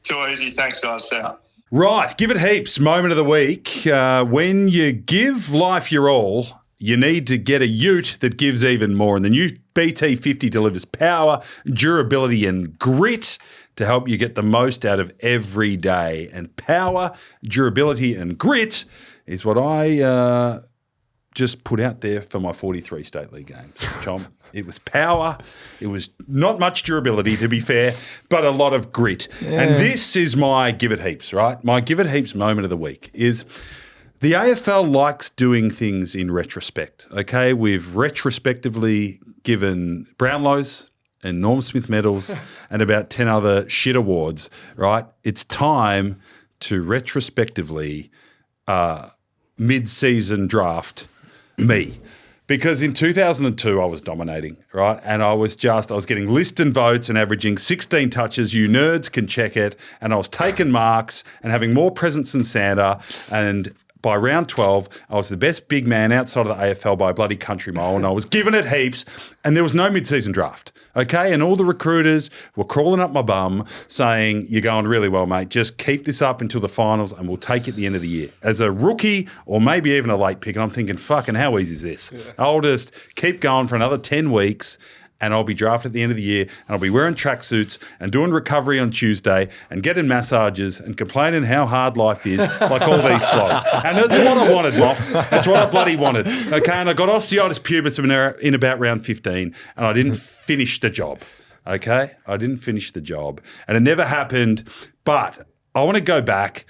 Too easy. Thanks, guys. See ya. Right. Give it heaps. Moment of the week. When you give life your all, you need to get a ute that gives even more. And the new BT-50 delivers power, durability and grit to help you get the most out of every day. And power, durability and grit is what I just put out there for my 43 State League games. Chom. It was power. It was not much durability, to be fair, but a lot of grit. Yeah. And this is my give it heaps, right? My give it heaps moment of the week is the AFL likes doing things in retrospect, okay? We've retrospectively given Brownlows and Norm Smith medals and about 10 other shit awards, right? It's time to retrospectively mid-season draft me. Because in 2002, I was dominating, right? And I was getting list and votes and averaging 16 touches. You nerds can check it. And I was taking marks and having more presents than Santa. And by round 12, I was the best big man outside of the AFL by a bloody country mile. And I was giving it heaps. And there was no mid-season draft, okay? And all the recruiters were crawling up my bum saying, you're going really well, mate. Just keep this up until the finals and we'll take it at the end of the year. As a rookie or maybe even a late pick, and I'm thinking, fucking how easy is this? Yeah. I'll just keep going for another 10 weeks and I'll be drafted at the end of the year and I'll be wearing tracksuits and doing recovery on Tuesday and getting massages and complaining how hard life is like all these vlogs. And that's what I wanted, Moff. That's what I bloody wanted. Okay, and I got osteitis pubis in about round 15 and I didn't finish the job. Okay, I didn't finish the job and it never happened. But I want to go back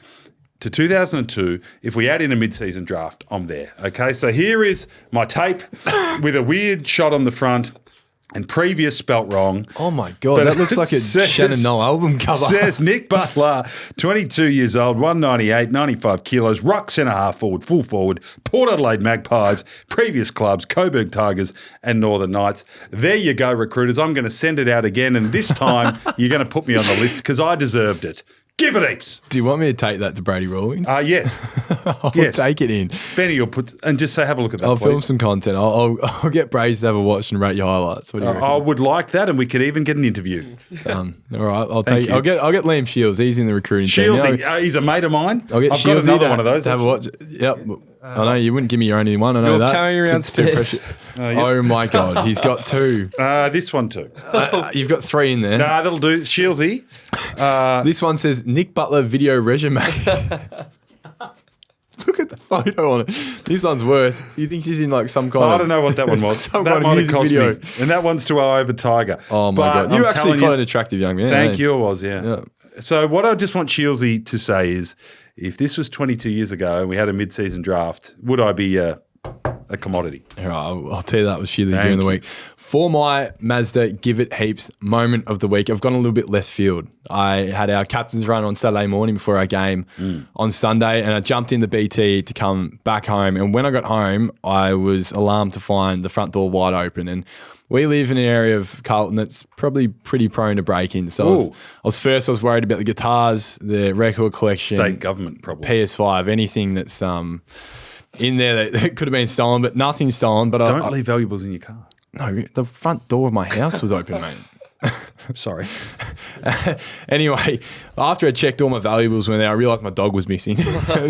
to 2002. If we add in a mid-season draft, I'm there. Okay, so here is my tape with a weird shot on the front. And previous spelt wrong. Oh, my God. That looks like a Shannon Noll album cover. Says Nick Butler, 22 years old, 198, 95 kilos, ruck centre half forward, full forward, Port Adelaide Magpies, previous clubs, Coburg Tigers and Northern Knights. There you go, recruiters. I'm going to send it out again. And this time you're going to put me on the list because I deserved it. Give it heaps. Do you want me to take that to Brady Rawlings? Yes. I'll take it in. Benny, you'll put and just say, have a look at that. I'll please. film some content. I'll get Brady to have a watch and rate your highlights. What do you reckon? I would like that, and we could even get an interview. All right, I'll get Liam Shields. He's in the recruiting team. He's a mate of mine. I'll get I've Shields got another one of those. To have a watch. Yep. I know you wouldn't give me your only one. I know that. Carrying around spares. Oh my God, he's got two. This one too. You've got three in there. Nah, that'll do. Shieldsy. This one says Nick Butler video resume. Look at the photo on it. This one's worse. You think she's in like some kind of... I don't know what that one was. That might have cost me. And that one's to our over Tiger. Oh my God. You're actually quite an attractive young man. Thank you, it was, yeah. So what I just want Shieldsy to say is, if this was 22 years ago and we had a mid-season draft, would I be a commodity? All right, I'll tell you that was Shieldsy during the week. For my Mazda Give It Heaps moment of the week, I've gone a little bit left field. I had our captain's run on Saturday morning before our game on Sunday, and I jumped in the BT to come back home. And when I got home, I was alarmed to find the front door wide open. And we live in an area of Carlton that's probably pretty prone to break-in. So I was worried about the guitars, the record collection. State government probably. PS5, anything that's in there that could have been stolen, but nothing's stolen. But Don't leave valuables in your car. No, the front door of my house was open, mate. Sorry. Anyway, after I checked all my valuables when I realised my dog was missing.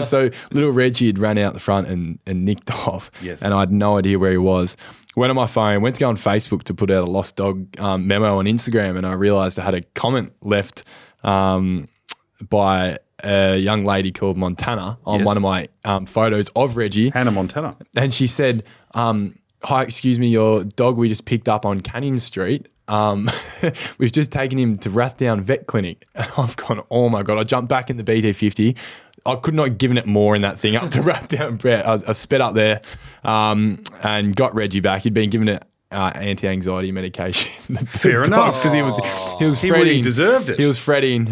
So little Reggie had ran out the front and nicked off. Yes. And I had no idea where he was. Went on my phone, went to go on Facebook to put out a lost dog memo on Instagram, and I realised I had a comment left by a young lady called Montana on one of my photos of Reggie. Hannah Montana. And she said, hi, excuse me, your dog we just picked up on Canning Street. We've just taken him to Rathdown Vet Clinic. And I've gone, oh my God. I jumped back in the BT-50. I could not have given it more in that thing up to Rathdown Vet. I sped up there and got Reggie back. He'd been given it anti-anxiety medication. Fair enough. Because he was fretting. He deserved it. He was fretting.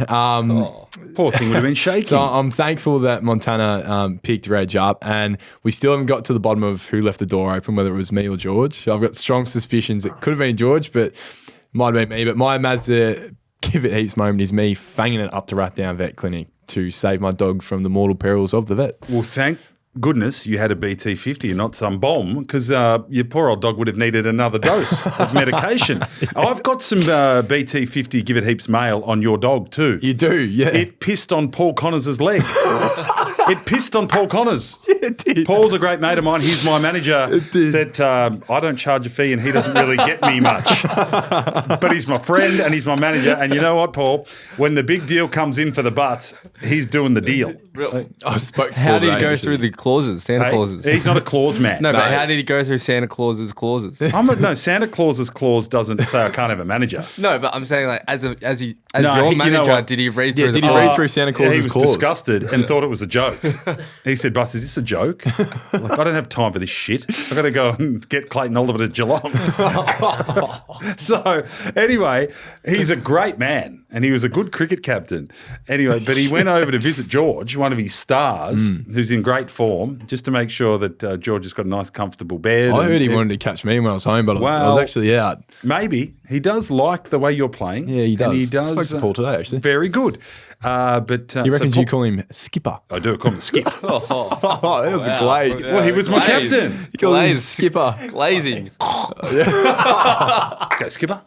Poor thing would have been shaking. So I'm thankful that Montana picked Reg up, and we still haven't got to the bottom of who left the door open, whether it was me or George. I've got strong suspicions it could have been George, but might have been me. But my Mazda Give It Heaps moment is me fanging it up to Rathdown Vet Clinic to save my dog from the mortal perils of the vet. Well, thank goodness you had a BT-50 and not some bomb, because your poor old dog would have needed another dose of medication. I've got some BT-50 Give It Heaps mail on your dog too. You do, yeah. It pissed on Paul Connors' leg. It pissed on Paul Connors. Yeah, it did. Paul's a great mate of mine. He's my manager. That I don't charge a fee and he doesn't really get me much. But he's my friend and he's my manager. And you know what, Paul? When the big deal comes in for the butts, he's doing the deal. I spoke to How Paul did he today, go actually. through the clauses, Santa Clauses? He's not a clause man. No, but how did he go through Santa Claus's clauses? No, Santa Claus's clause doesn't say I can't have a manager. No, but I'm saying like as No, your you know manager, what? did he read through? did he read through Santa Claus's He was clause? disgusted and thought it was a joke. He said, "Bus, is this a joke? Like, I don't have time for this shit. I've got to go and get Clayton Oliver to Geelong." So anyway, he's a great man and he was a good cricket captain. Anyway, but he went over to visit George, one of his stars, who's in great form, just to make sure that George has got a nice, comfortable bed. I heard he wanted to catch me when I was home, but I was actually out. Maybe. He does like the way you're playing. Yeah, he does. And he does. I spoke to Paul today, actually. Very good. You reckon you call him Skipper? I do. I call him Skip. Oh, that was a glaze. Well, he was my captain. You call him Skipper. Glazing. Go, Skipper.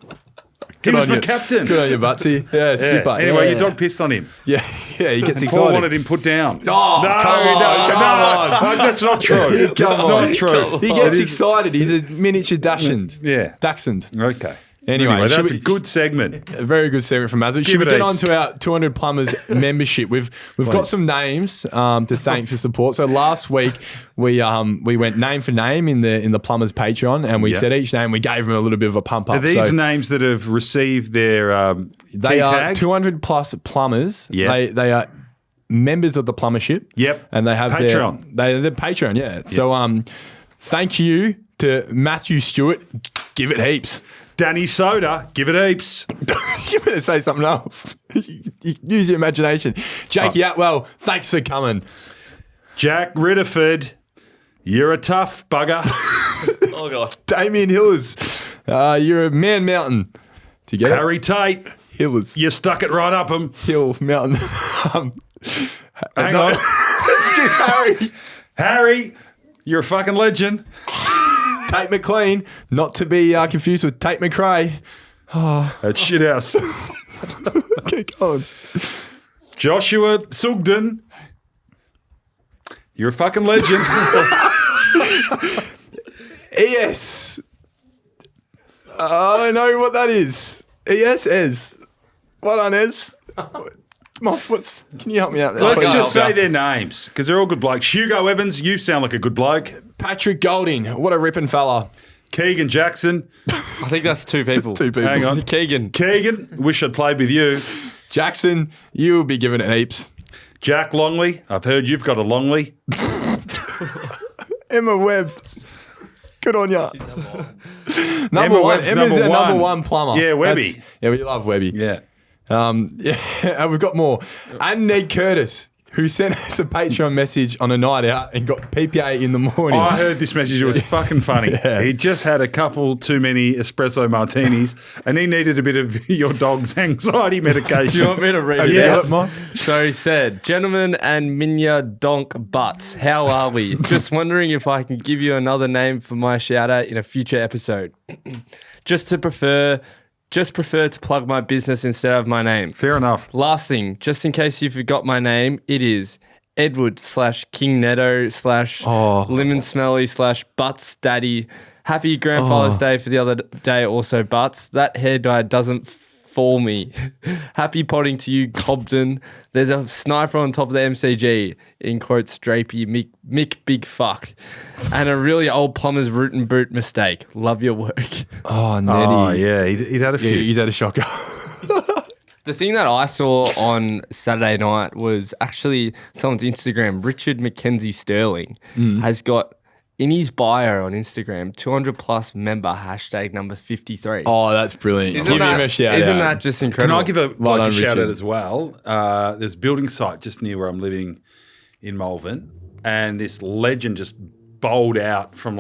He was my captain. Good on you, Butsy. Yeah, Skipper. Anyway, yeah. your dog pissed on him. Yeah, he gets excited. Paul wanted him put down. Oh, No, that's not true. That's not true. He gets excited. He's a miniature Dachshund. Yeah. Dachshund. Okay. Anyway, that's a good segment. A very good segment from Mazda. Should we it get heaps. on to our 200 Plumbers membership? We've got some names to thank for support. So last week we went name for name in the Plumbers Patreon, and we said each name. We gave them a little bit of a pump up. Are these names that have received their they key are tag? 200 plus plumbers. Yeah. They are members of the Plumbership. Yep. And they have Patreon. They're Patreon. Yeah. Yep. So thank you to Matthew Stewart. Give it heaps. Danny Soda, give it heaps. You better say something else. Use your imagination. Jakey Atwell, thanks for coming. Jack Ritterford, you're a tough bugger. Oh god. Damien Hillers, you're a man mountain. Together. Harry Tate, Hillers. you stuck it right up him. Hill mountain. Hang on. It's just Harry. Harry, you're a fucking legend. Tate McLean, not to be confused with Tate McRae. At shithouse. Keep going. Joshua Sugden, you're a fucking legend. ES. I don't know what that is. ES. Well done, Ez. Moff, can you help me out there? Let's just say their names because they're all good blokes. Hugo Evans, you sound like a good bloke. Patrick Golding, what a ripping fella. Keegan Jackson. I think that's two people. Two people. Hang on. Keegan. Keegan, wish I'd played with you. Jackson, you'll be given it heaps. Jack Longley, I've heard you've got a Longley. Emma Webb. Good on ya. Number one. Emma's our number one plumber. Yeah, Webby. Yeah, we love Webby. Yeah. Yeah, and we've got more. And Ned Curtis, who sent us a Patreon message on a night out and got PPA in the morning. I heard this message. It was fucking funny. Yeah. He just had a couple too many espresso martinis and he needed a bit of your dog's anxiety medication. Do you want me to read it Yes. out? So he said, "Gentlemen and Minya Donk Butts, how are we? Just wondering if I can give you another name for my shout out in a future episode. Just prefer to plug my business instead of my name. Fair enough. Last thing, just in case you forgot my name, it is Edward /King Netto /Lemon Smelly /Butts Daddy. Happy Grandfather's Day for the other day also, Butts. That hair dye doesn't fool me. Happy potting to you, Cobden. There's a sniper on top of the MCG, in quotes, Drapey, Mick Big Fuck. And a really old plumber's root and boot mistake. Love your work." Oh, Nettie. Oh, yeah. He'd had a few. Yeah, he's had a shocker. The thing that I saw on Saturday night was actually someone's Instagram. Richard Mackenzie Sterling has got in his bio on Instagram 200 plus member hashtag number 53. Oh, that's brilliant. Give him a shout out. Isn't that just incredible? Can I give a shout Richard. out as well? There's a building site just near where I'm living in Malvern, and this legend just bowled out from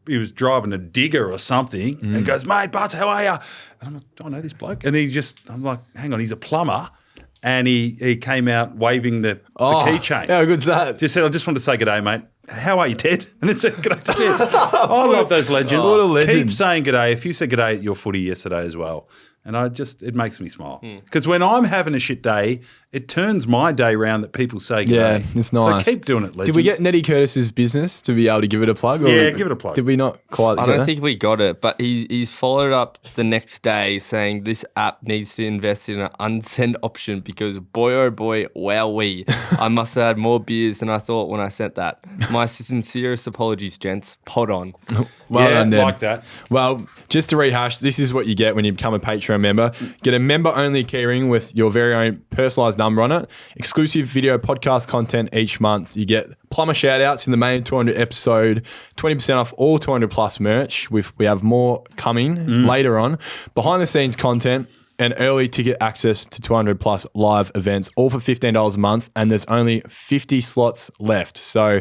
he was driving a digger or something and goes, "Mate, Butts, how are you?" And I'm like, "Do I know this bloke?" And I'm like, "Hang on, he's a plumber." And he came out waving the keychain. How good's that? Just said, "I just wanted to say good day, mate. How are you, Ted?" And then said, "Good day, Ted." I love those legends. What a legend. Keep saying good day. If you said good day at your footy yesterday as well. And it makes me smile. Because when I'm having a shit day, it turns my day round that people say good day. It's nice. So keep doing it, legends. Did we get Nettie Curtis's business to be able to give it a plug? Yeah, give it a plug. Did we not quite I get don't that? think we got it, but he's followed up the next day saying this app needs to invest in an unsend option because boy, oh boy, wowee. I must have had more beers than I thought when I sent that. My sincerest apologies, gents. Pod on. Well yeah, done, Ned. like that. Well, just to rehash, this is what you get when you become a Patreon member. Get a member-only keyring with your very own personalised number on it. Exclusive video podcast content each month. You get plumber shout-outs in the main 200 episode, 20% off all 200-plus merch. We have more coming later on. Behind-the-scenes content and early ticket access to 200-plus live events, all for $15 a month, and there's only 50 slots left. So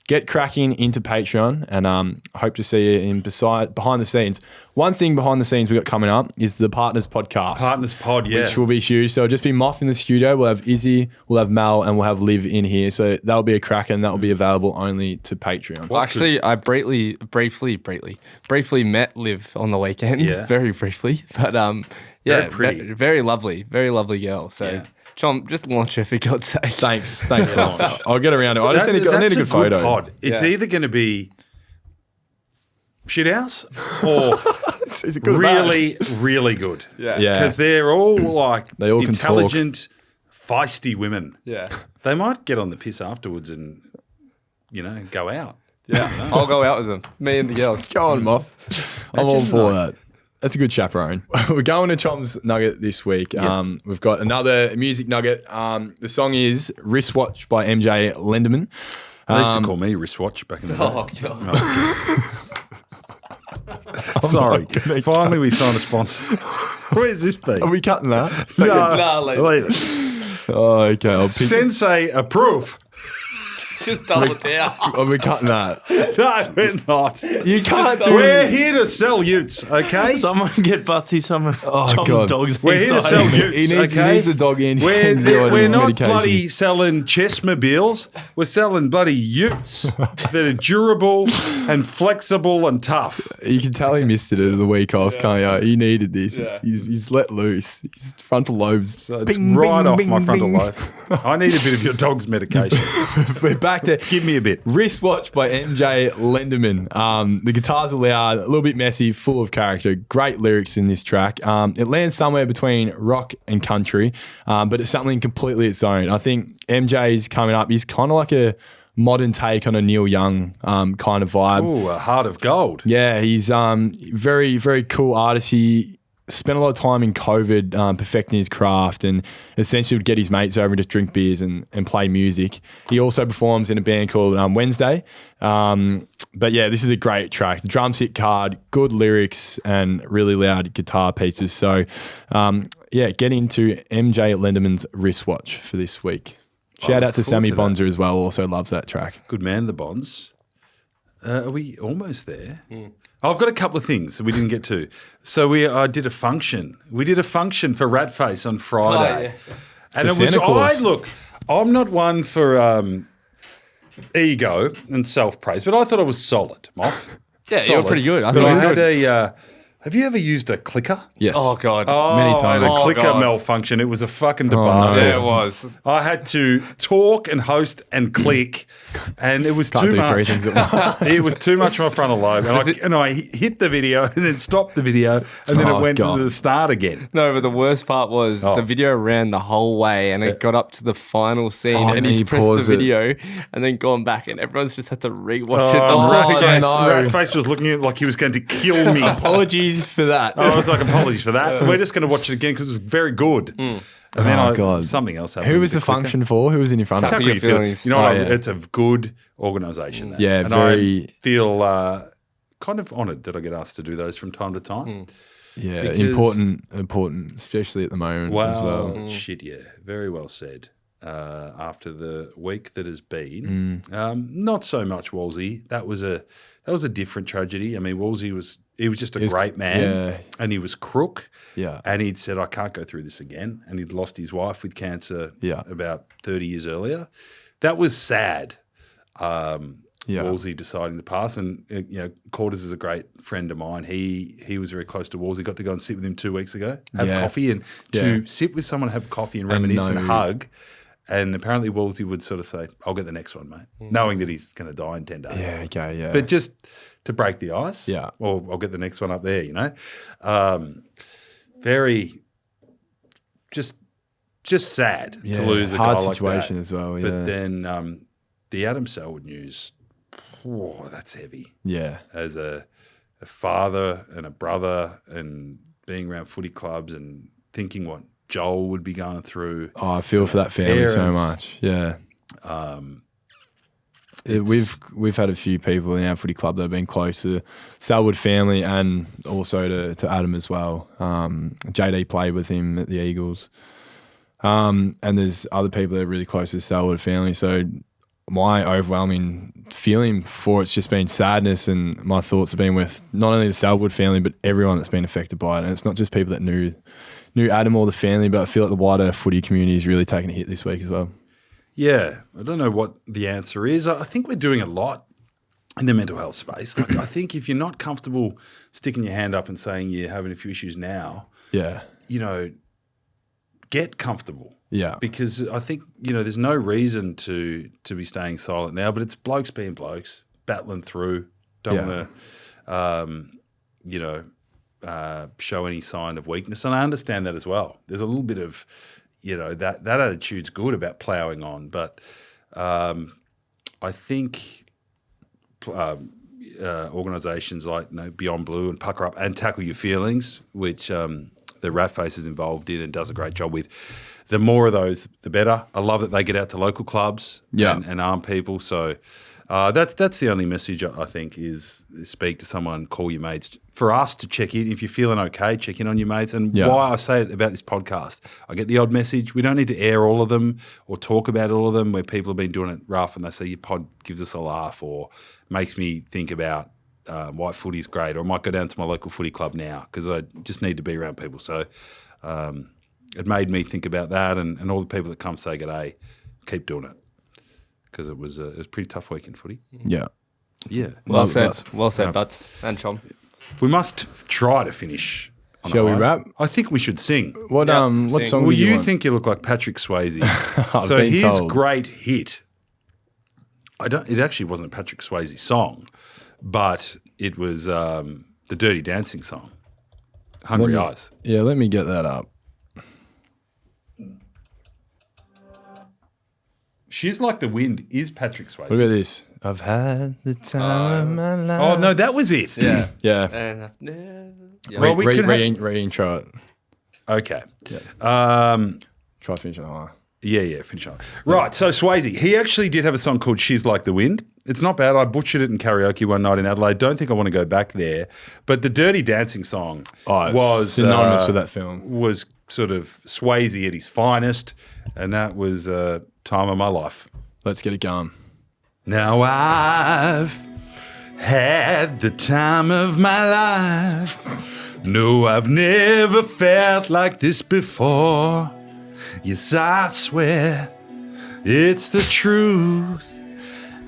get cracking into Patreon, and hope to see you behind the scenes. One thing behind the scenes we got coming up is the Partners Podcast. Partners Pod, yeah. Which will be huge. So it'll just be Moff in the studio. We'll have Izzy, we'll have Mel, and we'll have Liv in here. So that'll be a crack, and that will be available only to Patreon. Well, actually, I briefly met Liv on the weekend. Yeah. Very briefly. But yeah, Very pretty. very lovely girl. So Chom, just launch her for God's sake. Thanks, Moff. I'll get around it. I just need a good photo. Pod. It's either going to be shithouse or It's a good really, really good. Yeah. Because they're all They all can intelligent, feisty women. Yeah. They might get on the piss afterwards and, go out. Yeah. I'll go out with them. Me and the girls. Go on, Moff. I'm all for that. That's a good chaperone. We're going to Chom's Nugget this week. Yep. We've got another music nugget. The song is Wristwatch by MJ Lenderman. They used to call me wristwatch back in the day. Oh, God. Sorry. Finally, we signed a sponsor. Where's this be? Are we cutting that? No, leave it. Oh, okay. I'll pick Sensei approve. Just double it down. Are we cutting that? No, we're not. You can't do We're it. here to sell utes, okay? Someone get Butsy some of Chom's God. dogs. We're here to sell utes, He okay? needs a dog in. We're not bloody selling chessmobiles. We're selling bloody utes that are durable and flexible and tough. You can tell he missed it at the week off, can't you? He needed this. Yeah. He's let loose. His frontal lobes. So it's Bing, right bing, off bing, my frontal bing. lobe. I need a bit of your dog's medication. We're back to Give me a bit. Wristwatch by MJ Lenderman. The guitars are loud, a little bit messy, full of character. Great lyrics in this track. It lands somewhere between rock and country, but it's something completely its own. I think MJ's coming up. He's kind of like a modern take on a Neil Young kind of vibe. Ooh, a heart of gold. Yeah, he's very, very cool artist. He spent a lot of time in COVID perfecting his craft and essentially would get his mates over and just drink beers and play music. He also performs in a band called Wednesday. But yeah, this is a great track. The drums hit hard, good lyrics, and really loud guitar pieces. So get into MJ Lenderman's wristwatch for this week. Shout out to Sammy Bonzer as well, also loves that track. Good man, the Bonds. Are we almost there? I've got a couple of things that we didn't get to. So I did a function. We did a function for Ratface on Friday. And For Santa Claus. look, I'm not one for ego and self-praise, but I thought I was solid, Moff. Yeah, you were pretty good. I But thought I you were had have you ever used a clicker? Yes. Oh, God. Many times. I had a clicker God. malfunction. It was a fucking debacle. Yeah, it was. I had to talk and host and click, and it was Can't too do much. 3 things at once. It was too much on my frontal lobe, and I hit the video and then stopped the video, and then it went God. to the start again. No, but the worst part was the video ran the whole way and it got up to the final scene and he's he pressed the paused it. video and then gone back and everyone's just had to rewatch it. Ratface was looking at it like he was going to kill me. Apologies for that. I was like, apologies for that. We're just going to watch it again because it was very good. And then God. something else happened. Who with was the clicker. function for? Who was in your front of Tackle it? Your Feelings. You know, Oh, yeah. it's a good organisation. that. Yeah, and very- I feel kind of honoured that I get asked to do those from time to time. Yeah, Because- important, especially at the moment as well. Shit, yeah. Very well said. After the week that has been, not so much Wolsey. That was a different tragedy. I mean, Wolsey was just a great man, and he was crook. Yeah, and he'd said, "I can't go through this again," and he'd lost his wife with cancer. About 30 years earlier. That was sad. Wolsey deciding to pass, and Quarters is a great friend of mine. He was very close to Wolsey. Got to go and sit with him 2 weeks ago, have coffee, and to sit with someone, have coffee, and reminisce and hug. And apparently Wolsey would sort of say, "I'll get the next one, mate," knowing that he's going to die in 10 days. Yeah, okay, yeah. But just to break the ice, or I'll get the next one up there. Very just sad to lose a guy hard like situation that. as well. Yeah. But then the Adam Selwood news, that's heavy. Yeah. As a father and a brother and being around footy clubs and thinking what Joel would be going through. Oh, I feel for that family so much. Yeah. We've had a few people in our footy club that have been close to Selwood family and also to Adam as well. JD played with him at the Eagles. And there's other people that are really close to the Selwood family. So my overwhelming feeling for it's just been sadness, and my thoughts have been with not only the Selwood family but everyone that's been affected by it. And it's not just people that knew Adam or the family, but I feel like the wider footy community is really taking a hit this week as well. Yeah, I don't know what the answer is. I think we're doing a lot in the mental health space. Like, I think if you're not comfortable sticking your hand up and saying you're having a few issues now, get comfortable. Yeah. Because I think, there's no reason to be staying silent now, but it's blokes being blokes, battling through, don't want to, show any sign of weakness. And I understand that as well. There's a little bit of, that attitude's good about ploughing on. But I think organisations like Beyond Blue and Pucker Up and Tackle Your Feelings, which the Ratface is involved in and does a great job with, the more of those, the better. I love that they get out to local clubs and arm people. So that's the only message I think is speak to someone, call your mates. For us to check in, if you're feeling okay, check in on your mates. And why I say it about this podcast, I get the odd message. We don't need to air all of them or talk about all of them where people have been doing it rough and they say your pod gives us a laugh or makes me think about white footy is great, or I might go down to my local footy club now because I just need to be around people. So it made me think about that and all the people that come say g'day, keep doing it. Because it was a pretty tough week in footy. Yeah. Yeah. Well said, Butts and Chom. We must try to finish. Shall we wrap? I think we should sing. What song Well, do you want? think you look like Patrick Swayze. I've So been his told. great hit, it actually wasn't a Patrick Swayze song, but it was the Dirty Dancing song, Hungry Eyes. Yeah, let me get that up. She's Like the Wind is Patrick Swayze. What about this? I've had the time of my life. Oh, no, that was it. Yeah. Yeah. And I've never. Yeah. Well, we could have- Re-intro it. Okay. Try finish it high. Yeah, finish on. Right, so Swayze, he actually did have a song called She's Like the Wind. It's not bad. I butchered it in karaoke one night in Adelaide. Don't think I want to go back there. But the Dirty Dancing song was synonymous with that film. Was sort of Swayze at his finest, and that was time of my life. Let's get it going. Now I've had the time of my life. No, I've never felt like this before. Yes, I swear it's the truth,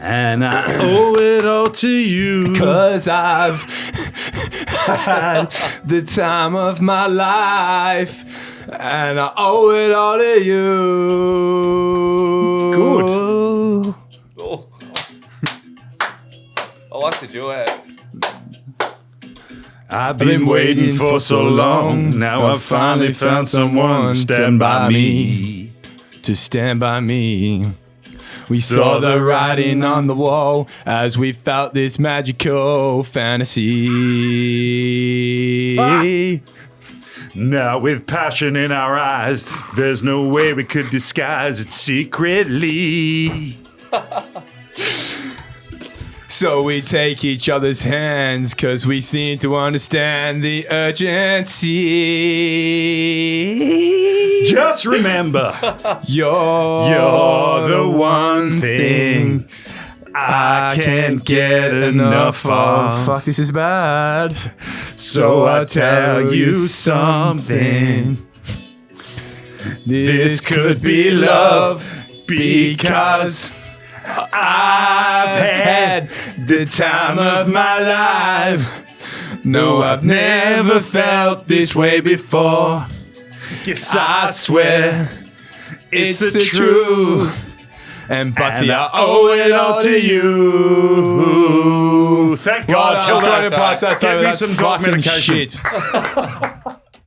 and I owe it all to you. 'Cause I've had the time of my life, and I owe it all to you. Good. Oh. I like the duet. I've been waiting for so long. Now I've finally found someone to stand by me. To stand by me. We saw the writing on the wall as we felt this magical fantasy. Now with passion in our eyes, there's no way we could disguise it secretly. So we take each other's hands 'cause we seem to understand the urgency. Just remember, you're the one thing I can't get enough of. Fuck, this is bad. So I'll tell you something. This could be love because I've had the time of my life. No, I've never felt this way before. Yes, I swear it's the truth. And Butty, I owe it all to you. Thank God. Well, Get me some fucking God medication. shit.